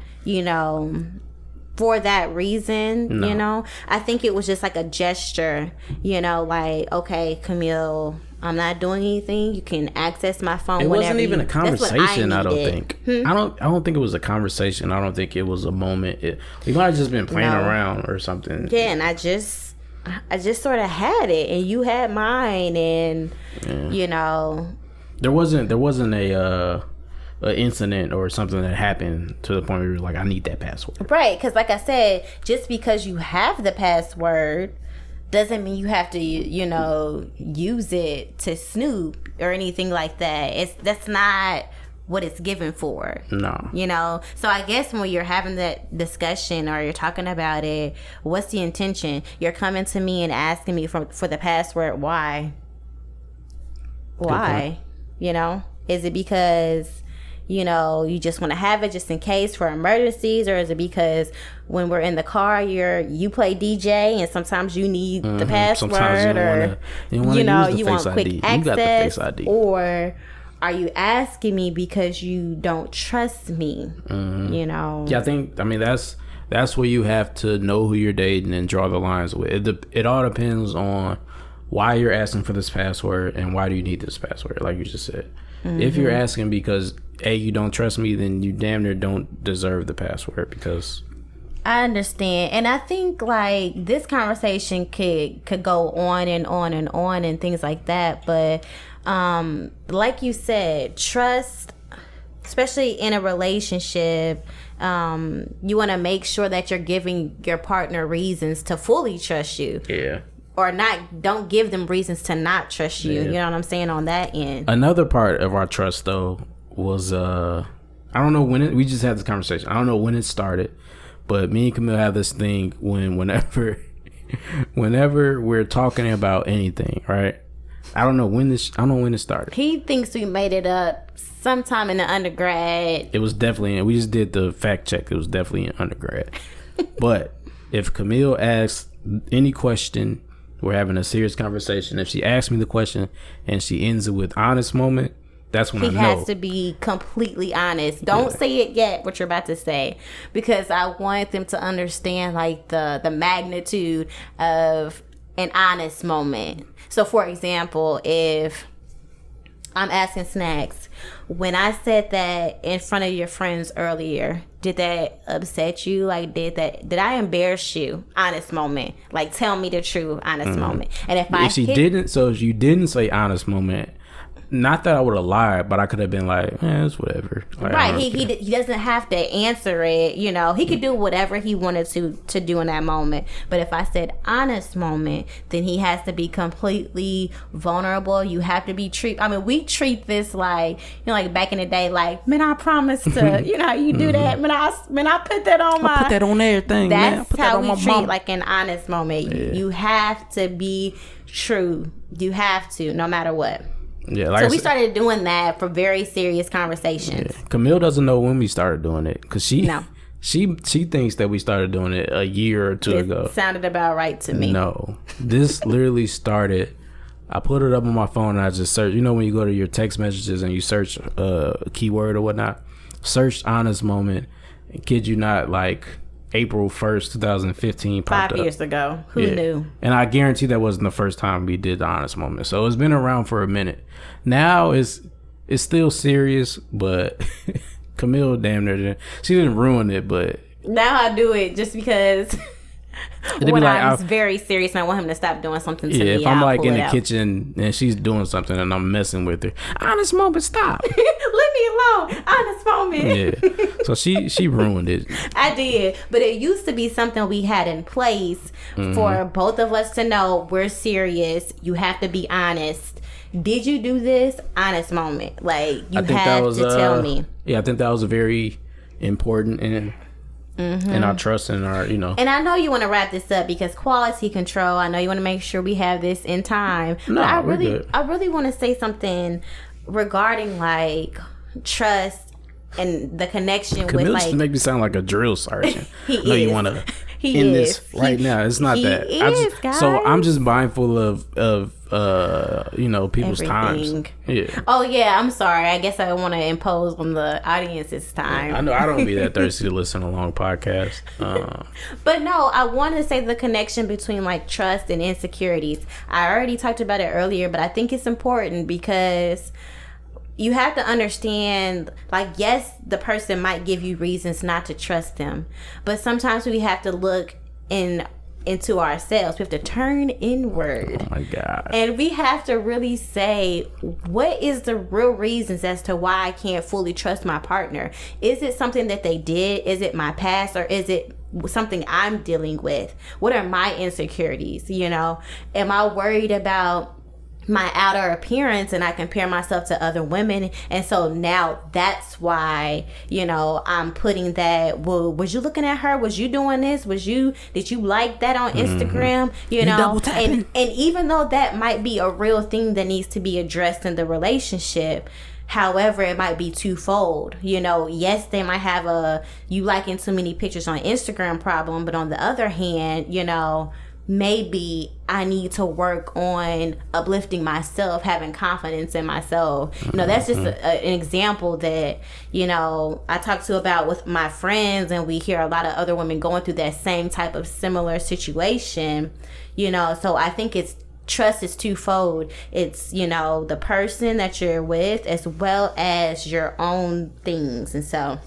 for that reason. No. I think it was just like a gesture, like, okay, Kamille, I'm not doing anything. You can access my phone. It whenever wasn't even a conversation. I don't think. I don't think it was a conversation. I don't think it was a moment. We might have just been playing around or something. Yeah, and I just sort of had it, and you had mine, and there wasn't a incident or something that happened to the point where you're like, I need that password. Right, because like I said, just because you have the password doesn't mean you have to, use it to snoop or anything like that. That's not what it's given for. No. So I guess when you're having that discussion or you're talking about it, what's the intention? You're coming to me and asking me for the password. Why? Is it because you just want to have it just in case for emergencies, or is it because when we're in the car you play DJ and sometimes you need the password, or you want quick access? You got the Face ID. Or are you asking me because you don't trust me? Yeah, I mean that's where you have to know who you're dating and draw the lines with. It all depends on why you're asking for this password and why do you need this password, like you just said. If you're asking because you don't trust me, then you damn near don't deserve the password. Because I understand, and I think like this conversation could go on and on and on and things like that. But like you said, trust, especially in a relationship, you want to make sure that you're giving your partner reasons to fully trust you. Yeah. Or don't give them reasons to not trust you. Yeah. You know what I'm saying on that end. Another part of our trust, though, was I don't know when we just had this conversation. I don't know when it started, but me and Kamille have this thing whenever we're talking about anything, right? I don't know when it started. He thinks we made it up sometime in the undergrad. It was definitely, we just did the fact check. It was definitely in undergrad. But if Kamille asks any question, we're having a serious conversation. If she asks me the question and she ends it with honest moment, that's when I know. He has to be completely honest. Don't say it yet, what you're about to say, because I want them to understand like the magnitude of an honest moment. So for example, if I'm asking Snaxx, when I said that in front of your friends earlier, did that upset you? Like, did I embarrass you? Honest moment. Like, tell me the truth, honest moment. And if you didn't say honest moment, not that I would have lied, but I could have been like, it's whatever. Like, right. He doesn't have to answer it. He could do whatever he wanted to do in that moment. But if I said honest moment, then he has to be completely vulnerable. You have to be we treat this like, like back in the day, like, man, I promise to, you do that. Man, I put that on I put that on everything. That's man. how we treat like an honest moment. Yeah. You have to be true. You have to, no matter what. Yeah, so we started doing that for very serious conversations. Yeah. Kamille doesn't know when we started doing it because she thinks that we started doing it a year or two ago. Sounded about right to me. No, this literally started. I put it up on my phone and I just searched. When you go to your text messages and you search a keyword or whatnot, search honest moment. And kid you not, like April 1st, 2015 popped 5 years ago. Who knew? And I guarantee that wasn't the first time we did the honest moment. So it's been around for a minute. Now it's still serious, but Kamille damn near she didn't ruin it, but now I do it just because when I'm very serious and I want him to stop doing something to me. If I'm like in the kitchen and she's doing something and I'm messing with her, honest moment, stop. Let me alone. Honest moment. Yeah. So she ruined it. I did. But it used to be something we had in place for both of us to know we're serious. You have to be honest. Did you do this? Honest moment. Like, you have to tell me. Yeah, I think that was a very important in our trust and our, you know. And I know you want to wrap this up because quality control. I know you want to make sure we have this in time. No, but I really want to say something regarding like trust and the connection Kamille with like. Make me sound like a drill sergeant. He I know you is. want to He end is. this right now. It's not that. Guys. So I'm just mindful of you know, people's Everything. times. Yeah. Oh yeah, I'm sorry. I guess I want to impose on the audience's time. I know I don't be that thirsty to listen to long podcasts. But no, I wanted to say the connection between like trust and insecurities. I already talked about it earlier, but I think it's important because you have to understand, like, yes, the person might give you reasons not to trust them, but sometimes we have to look into ourselves. We have to turn inward. Oh my God. And we have to really say, what is the real reasons as to why I can't fully trust my partner? Is it something that they did? Is it my past? Or is it something I'm dealing with? What are my insecurities? You know, am I worried about my outer appearance and I compare myself to other women, and so now that's why, you know, I'm putting that, well, was you looking at her, was you doing this, did you like that on Instagram, you know, and even though that might be a real thing that needs to be addressed in the relationship, however, it might be twofold. You know, yes, they might have a you liking too many pictures on Instagram problem, but on the other hand, you know, maybe I need to work on uplifting myself, having confidence in myself. You know, that's just an example that, you know, I talk to about with my friends, and we hear a lot of other women going through that same type of similar situation, you know. So I think trust is twofold. It's, you know, the person that you're with as well as your own things. And so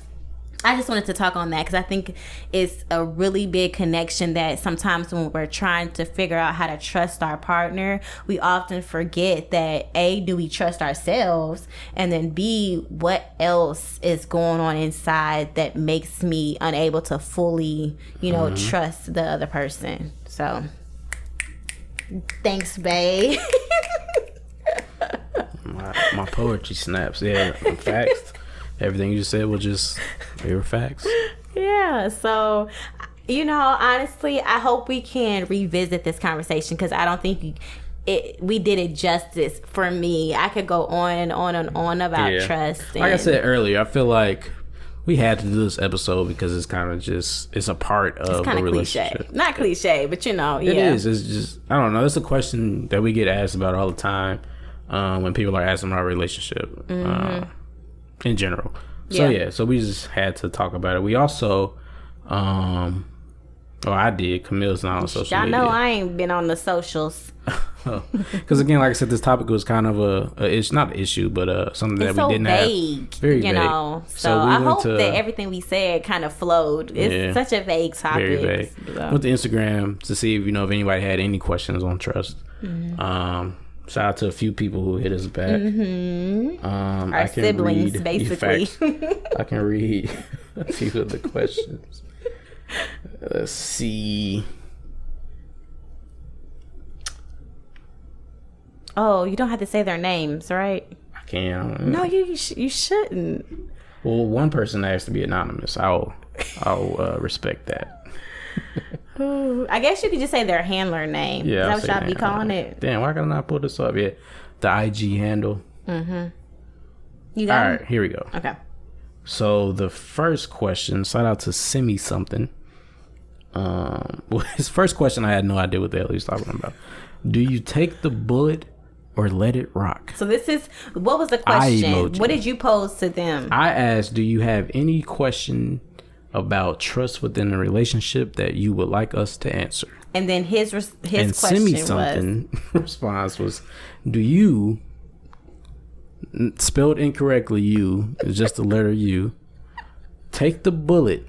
I just wanted to talk on that because I think it's a really big connection that sometimes when we're trying to figure out how to trust our partner, we often forget that A, do we trust ourselves? And then B, what else is going on inside that makes me unable to fully, you know, trust the other person? So, thanks, babe. my poetry snaps. Yeah, facts. Everything you said was just pure facts. Yeah, so, you know, honestly, I hope we can revisit this conversation because I don't think we did it justice for me. I could go on and on and on about trust. Like I said earlier, I feel like we had to do this episode because it's kind of just, it's a part of the relationship. Cliche. Not cliche, but you know, It is. It's just, I don't know. It's a question that we get asked about all the time when people are asking about our relationship. In general. So we just had to talk about it. We also I did. Kamille's not on social media. Y'all know I ain't been on the socials. Because again, like I said, this topic was kind of it's not an issue, but something that we didn't vague, have. Very vague. Know. So I hope that everything we said kind of flowed. It's such a vague topic. Very vague. So. Went to Instagram to see if anybody had any questions on trust. Shout out to a few people who hit us back. Our siblings, basically. I can read a few of the questions. Let's see. Oh, you don't have to say their names, right? I can. No, you shouldn't. Well, one person asked to be anonymous. I'll respect that. I guess you could just say their handler name. Yeah, that's what y'all be calling it. Damn, why can I not pull this up yet? The IG handle. You got All right, here we go. Okay. So the first question, shout out to Simi something. Well, his first question, I had no idea what the hell he was talking about. Do you take the bullet or let it rock? So this is, what was the question? What did you pose to them? I asked, do you have any question about trust within a relationship that you would like us to answer? And then his and question response was, do you, spelled incorrectly, you is just the letter U, take the bullet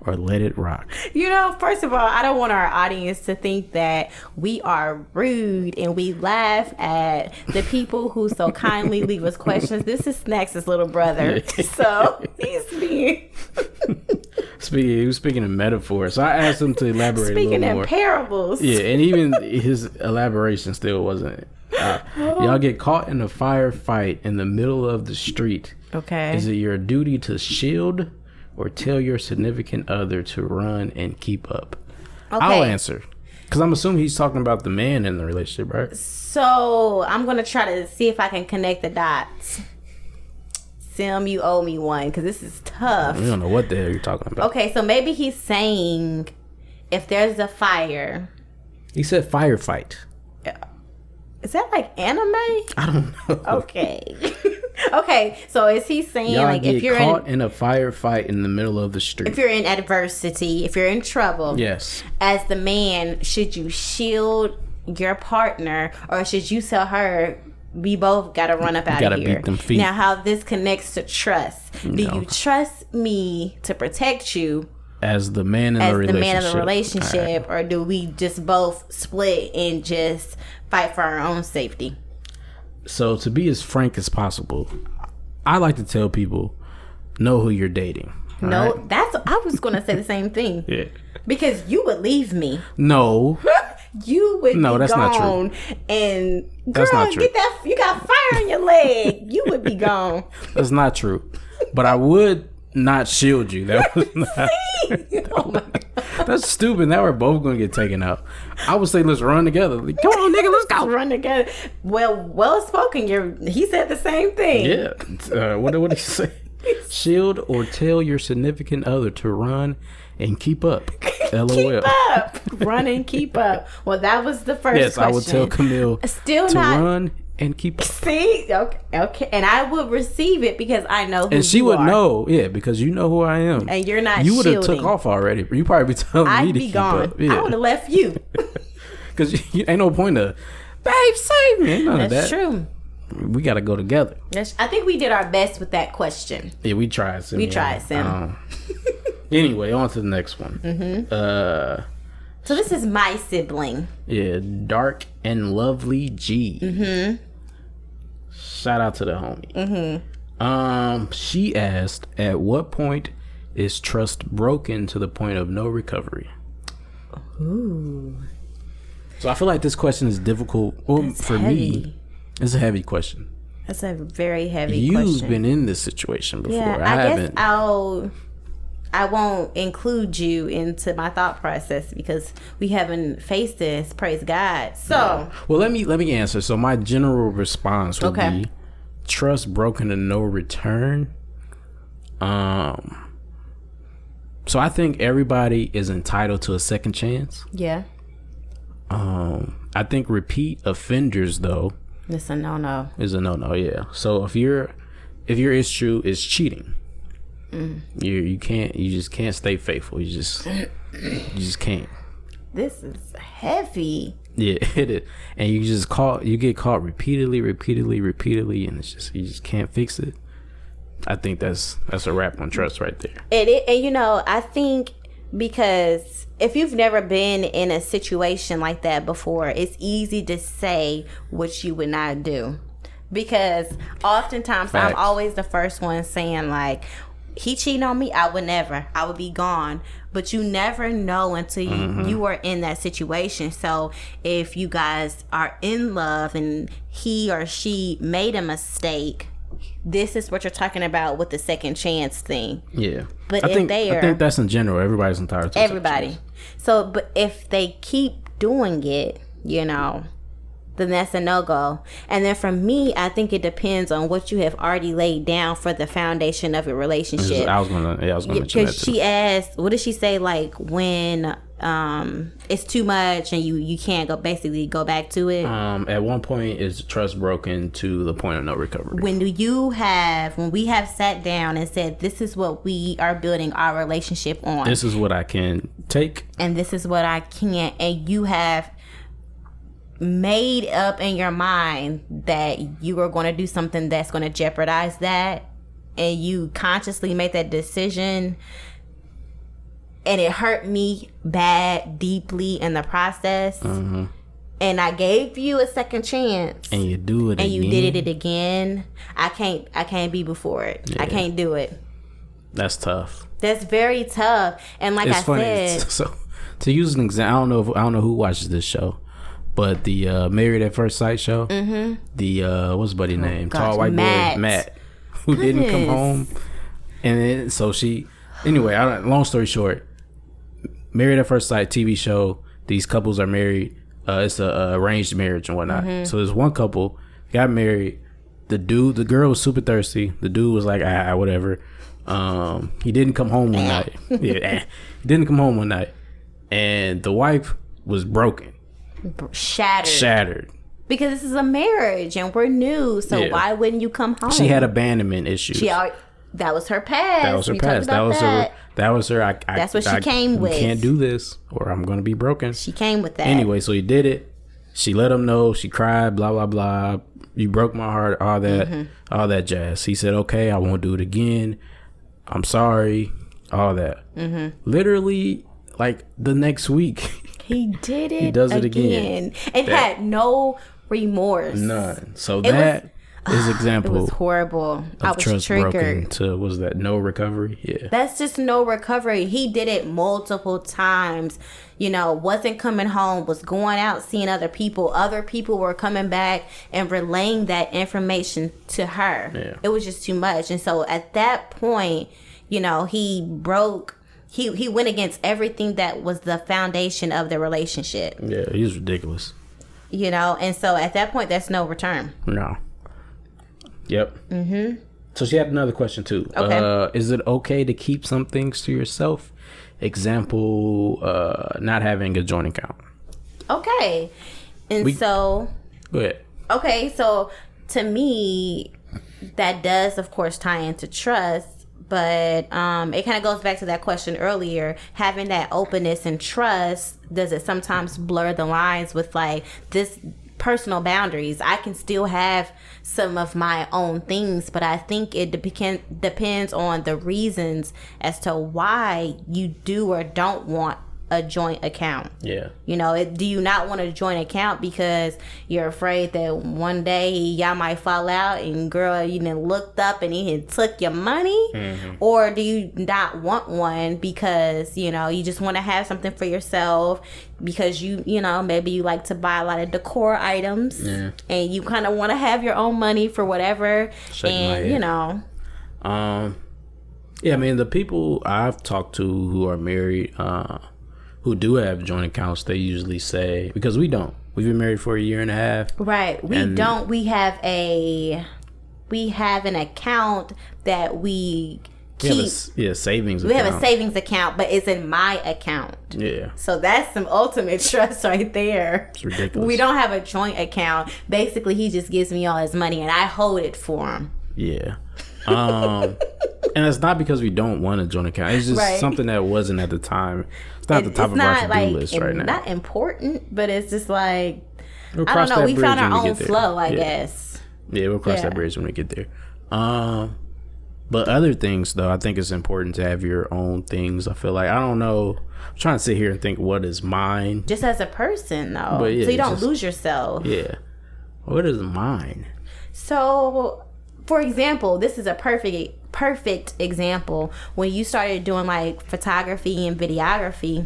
or let it rock? You know, first of all, I don't want our audience to think that we are rude and we laugh at the people who so kindly leave us questions. This is Snaxx's little brother. So he's being... He was speaking in metaphors. So I asked him to elaborate a little more. Speaking in parables. Yeah, and even his elaboration still wasn't... y'all get caught in a firefight in the middle of the street. Okay. Is it your duty to shield or tell your significant other to run and keep up? Okay. I'll answer. Because I'm assuming he's talking about the man in the relationship, right? So I'm going to try to see if I can connect the dots. Sim, you owe me one because this is tough. We don't know what the hell you're talking about. Okay, so maybe he's saying if there's a fire. He said firefight. Is that like anime? I don't know. Okay. Okay, so is he saying y'all like if you're caught in a firefight in the middle of the street? If you're in adversity, if you're in trouble, yes. As the man, should you shield your partner or should you tell her we both gotta run up out of here? Beat them feet. Now, how this connects to trust? Do you trust me to protect you? As the man in the relationship. As the man in the relationship, right. Or do we just both split and just fight for our own safety? So to be as frank as possible, I like to tell people, know who you're dating. No, right? I was going to say the same thing. Yeah. Because you would leave me. No. You would no, be that's gone. Not true. And girl, that's not true. Get that, you got fire on your leg. You would be gone. That's not true. But I would not shield you. That was not. Oh my God. That's stupid. Now we're both going to get taken out. I would say let's run together. Like, come on, nigga, let's go. Run together. Well spoken. He said the same thing. Yeah. What did he say? Shield or tell your significant other to run and keep up. LOL. Keep up. Run and keep up. Well, that was the first question. I would tell Kamille to run and keep up. See? Okay. And I would receive it because I know who you are. And she would know, because you know who I am. And you're not You would have took off already. You probably be telling me to keep gone. up. Yeah. I would have left you. Because ain't no point of, babe, save me. Ain't none of that. That's true. We got to go together. I think we did our best with that question. Yeah, we tried, Sim. Sim. Anyway, on to the next one. Mm-hmm. So this is my sibling. Yeah, Dark and Lovely G. Mm-hmm. Shout out to the homie. Mm-hmm. She asked, at what point is trust broken to the point of no recovery? Ooh. So I feel like this question is difficult. Well, for me, it's a heavy question. That's a very heavy question. You've been in this situation before. Yeah, I guess I won't include you into my thought process because we haven't faced this. Praise God. So, yeah. Well, let me answer. So my general response would be trust broken and no return. So I think everybody is entitled to a second chance. Yeah. I think repeat offenders though. It's a no-no. Is a no-no. Yeah. So if your issue is cheating. You just can't stay faithful. You just can't. This is heavy. Yeah, it is. And you get caught repeatedly, and it's just you just can't fix it. I think that's a wrap on trust right there. And I think because if you've never been in a situation like that before, it's easy to say what you would not do. Because oftentimes Facts. I'm always the first one saying like, he cheating on me, I would never. I would be gone. But you never know until you are in that situation. So if you guys are in love and he or she made a mistake, this is what you're talking about with the second chance thing. Yeah. But I think that's in general. Everybody's entitled to everybody. So, but if they keep doing it, then that's a no-go. And then for me, I think it depends on what you have already laid down for the foundation of a relationship. I was gonna mention that too. Because she asked, what did she say? Like when it's too much and you can't go back to it. At one point, is trust broken to the point of no recovery? When we have sat down and said, this is what we are building our relationship on. This is what I can take, and this is what I can't. And you have made up in your mind that you are going to do something that's going to jeopardize that, and you consciously made that decision, and it hurt me bad, deeply in the process. Mm-hmm. And I gave you a second chance, and you do it and again. you did it again. I can't be before it. Yeah. I can't do it. That's tough. That's very tough. And like it's I funny. said, So to use an example, I don't know who watches this show, but the Married at First Sight show. Mm-hmm. The what's his buddy name? Gosh, Tall white boy Matt, who didn't come home, and then so she. Anyway, long story short, Married at First Sight TV show. These couples are married. It's a arranged marriage and whatnot. Mm-hmm. So there's one couple got married. The girl was super thirsty. The dude was like, whatever. He didn't come home one night. He didn't come home one night, and the wife was broken, shattered. Because this is a marriage and we're new, so why wouldn't you come home? She had abandonment issues. That was her past. That was her past. That was her. That's what she came with. You can't do this, or I'm gonna be broken. She came with that. Anyway, so he did it. She let him know. She cried. Blah blah blah. You broke my heart. All that jazz. He said, "Okay, I won't do it again. I'm sorry." All that. Mm-hmm. Literally, like the next week, he did it. He does it again. And had no remorse. None. So that is example. It was horrible. I was trust triggered. Broken to was that no recovery? Yeah. That's just no recovery. He did it multiple times. Wasn't coming home, was going out seeing other people. Other people were coming back and relaying that information to her. Yeah. It was just too much. And so at that point, he broke. He went against everything that was the foundation of the relationship. Yeah, he's ridiculous. And so at that point, there's no return. No. Yep. Mm-hmm. So she had another question too. Okay. Is it okay to keep some things to yourself? Example, not having a joint account. Okay. And so... Go ahead. Okay, so to me, that does, of course, tie into trust. But it kind of goes back to that question earlier. Having that openness and trust, does it sometimes blur the lines with like this personal boundaries? I can still have some of my own things, but I think it depends on the reasons as to why you do or don't want a joint account. Yeah. Do you not want a joint account because you're afraid that one day y'all might fall out and girl, you done looked up and he had took your money? Mm-hmm. Or do you not want one because, you just want to have something for yourself because maybe you like to buy a lot of decor items and you kind of want to have your own money for whatever. Yeah, I mean, the people I've talked to who are married, who do have joint accounts, they usually say, because we don't. We've been married for a year and a half. Right. We don't. We have an account that we keep. Savings account. We have a savings account, but it's in my account. Yeah. So that's some ultimate trust right there. It's ridiculous. We don't have a joint account. Basically, he just gives me all his money and I hold it for him. Yeah. And it's not because we don't want a joint account. It's just something that wasn't at the time. It's not the top of our to-do list right now. Not important, but it's just like, I don't know. We found our own flow, I guess. Yeah, we'll cross that bridge when we get there. But other things, though, I think it's important to have your own things. I feel like, I don't know. I'm trying to sit here and think what is mine. Just as a person, though. So you don't lose yourself. Yeah. What is mine? So, for example, this is a perfect example. When you started doing like photography and videography,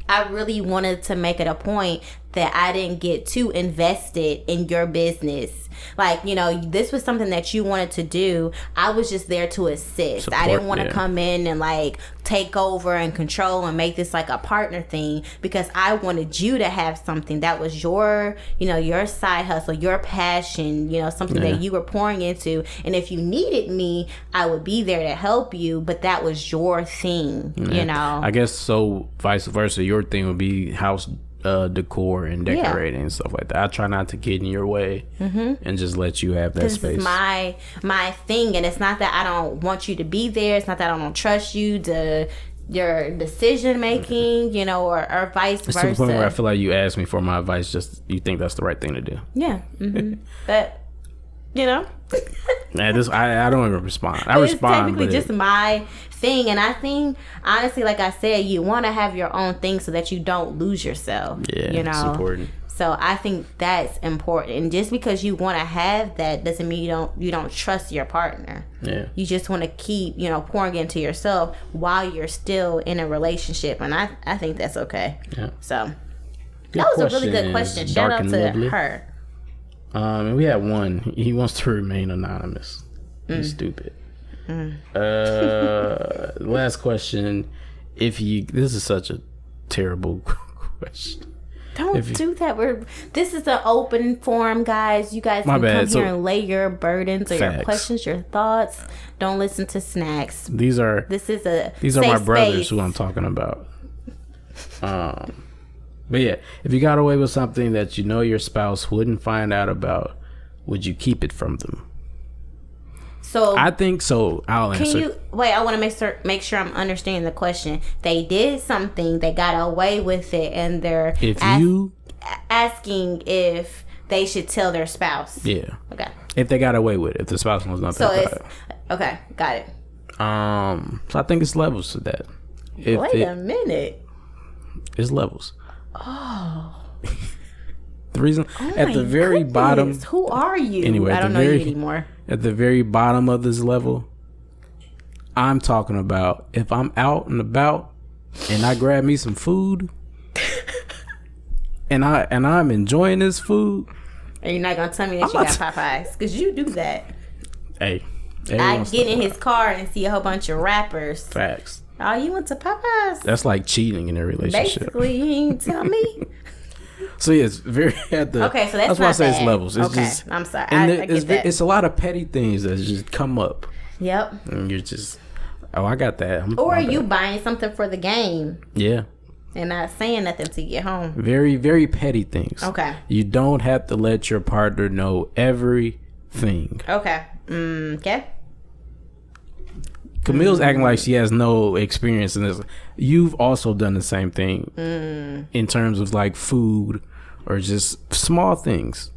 I really wanted to make it a point that I didn't get too invested in your business. Like, this was something that you wanted to do. I was just there to assist. I didn't want to come in and like take over and control and make this like a partner thing, because I wanted you to have something that was your, your side hustle, your passion, something that you were pouring into. And if you needed me, I would be there to help you, but that was your thing, I guess so, vice versa. Your thing would be house decor and decorating and stuff like that. I try not to get in your way and just let you have that space. It's my thing, and it's not that I don't want you to be there. It's not that I don't trust you to your decision making, or vice versa. It's to the point where I feel like you ask me for my advice, just you think that's the right thing to do. Yeah, but you know. Man, I don't even respond. I But respond, it's technically but just my thing, and I think honestly, like I said, you want to have your own thing so that you don't lose yourself. yeah, you know, it's important. So I think that's important. And just because you want to have that doesn't mean you don't trust your partner. Yeah, you just want to keep pouring into yourself while you're still in a relationship, and I think that's okay. Yeah. So good that was a really question. good question. Shout out to her. And we had one. He wants to remain anonymous. He's stupid. Last question. This is such a terrible question. Don't do that. This is an open forum, guys. You guys can come here and lay your burdens or your questions, your thoughts. Don't listen to Snaxx. These are my brothers who I'm talking about. But yeah, if you got away with something that you know your spouse wouldn't find out about, would you keep it from them? So I think so. I'll answer. Can you wait? I want to make sure I'm understanding the question. They did something, they got away with it, and they're asking if they should tell their spouse. Yeah. Okay. If they got away with it, if the spouse knows nothing about it. Okay, got it. So I think it's levels to that. Wait a minute. It's levels. Oh. The reason at the very bottom. Who are you? Anyway, I don't know you anymore. At the very bottom of this level, I'm talking about if I'm out and about and I grab me some food and I'm enjoying this food. And you're not gonna tell me that you got Popeyes, because you do that. Hey, I get in his car and see a whole bunch of rappers. Facts. Oh, you went to Popeyes? That's like cheating in a relationship. Basically, you ain't tell me. So yeah, it's very at the. Okay, so that's why I say bad. it's levels. It's okay, just, I'm sorry. And I get that. It's a lot of petty things that just come up. Yep. And you're just, I got that. Or you buying something for the game. Yeah. And not saying nothing till you get home. Very, very petty things. Okay. You don't have to let your partner know everything. Okay. Okay. Camille's acting like she has no experience in this. You've also done the same thing in terms of like food or just small things.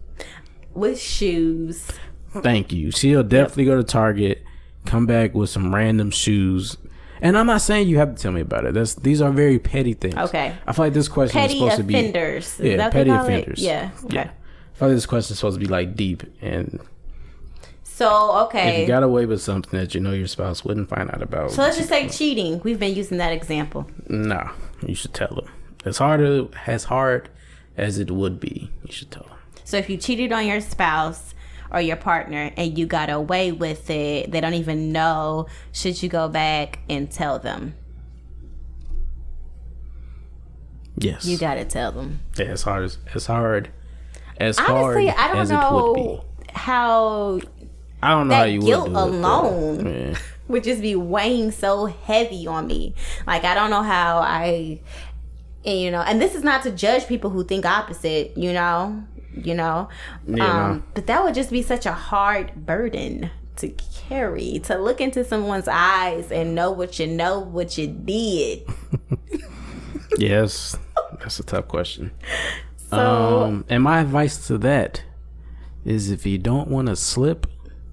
With shoes. Thank you. She'll definitely go to Target, come back with some random shoes. And I'm not saying you have to tell me about it. These are very petty things. Okay. I feel like this question is supposed to be offenders. Yeah, petty offenders. Yeah. Okay. Yeah. I feel like this question is supposed to be like deep and. So, okay. If you got away with something that you know your spouse wouldn't find out about. So let's just say cheating. We've been using that example. Nah, you should tell them. As hard as it would be, you should tell them. So if you cheated on your spouse or your partner and you got away with it, they don't even know, should you go back and tell them? Yes. You got to tell them. Yeah, as hard Honestly, I don't as know it would be. how... I don't know that how you guilt would do alone it, would just be weighing so heavy on me. Like, I don't know how and this is not to judge people who think opposite, but that would just be such a hard burden to carry, to look into someone's eyes and know what you did. Yes, that's a tough question. So, and my advice to that is if you don't want to slip,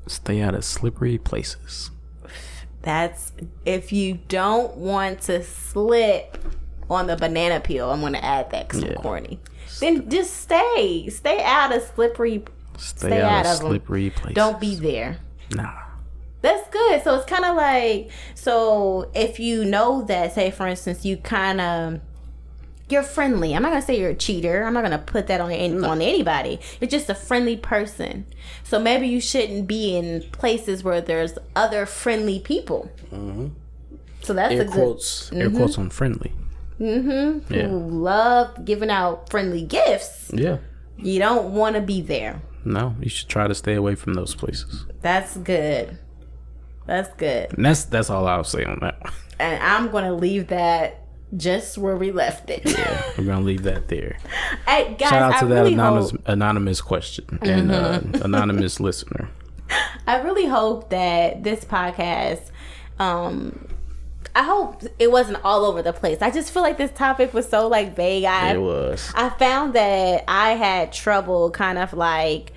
stay out of slippery places. That's if you don't want to slip on the banana peel. I'm going to add that because I'm corny. Then just stay out of slippery. Stay out of slippery places. Don't be there. Nah. That's good. So it's kind of like, so if you know that, say for instance, you're friendly. I'm not gonna say you're a cheater. I'm not gonna put that on anybody. You're just a friendly person. So maybe you shouldn't be in places where there's other friendly people. Mm-hmm. So that's air quotes on friendly. Mm-hmm. Yeah. Who love giving out friendly gifts. Yeah. You don't want to be there. No, you should try to stay away from those places. That's good. That's good. And that's all I'll say on that one. And I'm gonna leave that just where we left it. Yeah, we're gonna leave that there. Hey, guys, shout out to that anonymous question and anonymous listener. I really hope that this podcast, I hope it wasn't all over the place. I just feel like this topic was so like vague. It was. I found that I had trouble kind of like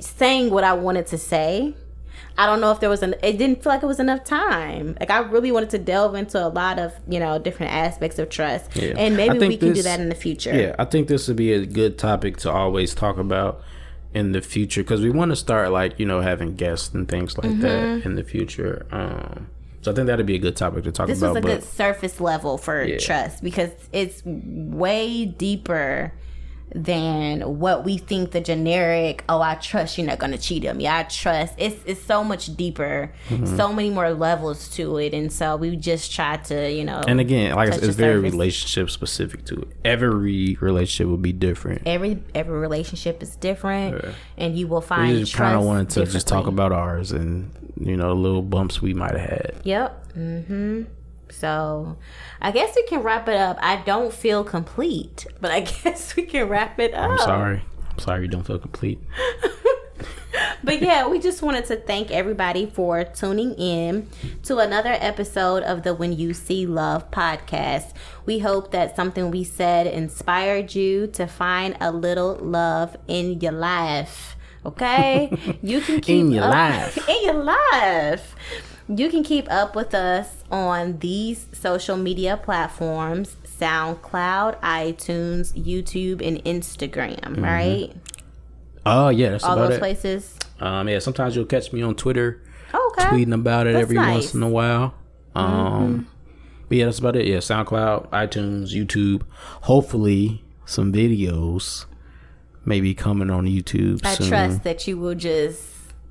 saying what I wanted to say. I don't know if there was it didn't feel like it was enough time. Like, I really wanted to delve into a lot of, different aspects of trust. Yeah. And maybe we can do that in the future. Yeah, I think this would be a good topic to always talk about in the future, because we want to start having guests and things like that in the future. So I think that'd be a good topic to talk about. This was a good surface level for trust, because it's way deeper than what we think the generic, I trust you're not going to cheat on me. I trust. It's so much deeper, so many more levels to it. And so we just try to, And again, like I said, it's very relationship specific to it. Every relationship will be different. Every relationship is different, and you will find we just kind of wanted to just talk about ours and, little bumps we might have had. Yep. So I guess we can wrap it up. I don't feel complete, but I guess we can wrap it up. I'm sorry you don't feel complete. But yeah, we just wanted to thank everybody for tuning in to another episode of the When You See Love podcast. We hope that something we said inspired you to find a little love in your life. Okay? You can keep in your life. You can keep up with us on these social media platforms: SoundCloud, iTunes, YouTube, and Instagram, right? Oh, yeah, that's all about those it. Places. Yeah, sometimes you'll catch me on Twitter, tweeting about it every once in a while. But yeah, that's about it. Yeah, SoundCloud, iTunes, YouTube. Hopefully, some videos maybe coming on YouTube soon. I trust that you will just,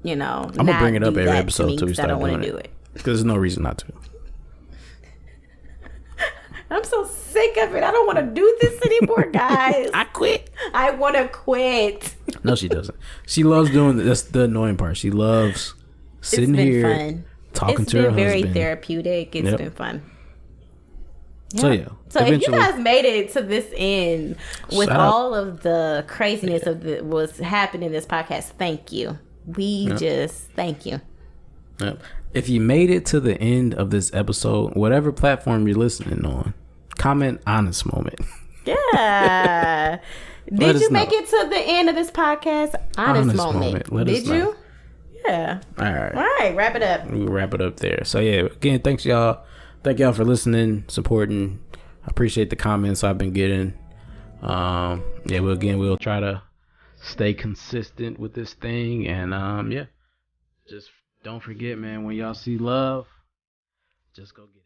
I'm gonna bring it up every episode until we start doing it. Because there's no reason not to. I'm so sick of it. I don't want to do this anymore, guys. I quit. I want to quit. No, she doesn't. She loves doing that's the annoying part. She loves sitting here fun. Talking to her husband. It's been very therapeutic. It's been fun. Yeah. So yeah. So if you guys made it to this end with all of the craziness of what's happening in this podcast, thank you. We just thank you. Yep. If you made it to the end of this episode, whatever platform you're listening on, comment honest moment. Yeah. Did you make it to the end of this podcast? Honest moment. Did you? Yeah. All right. Wrap it up. We'll wrap it up there. So yeah, again, thanks y'all. Thank y'all for listening, supporting. I appreciate the comments I've been getting. We'll try to stay consistent with this thing, and just don't forget, man, when y'all see love, just go get it.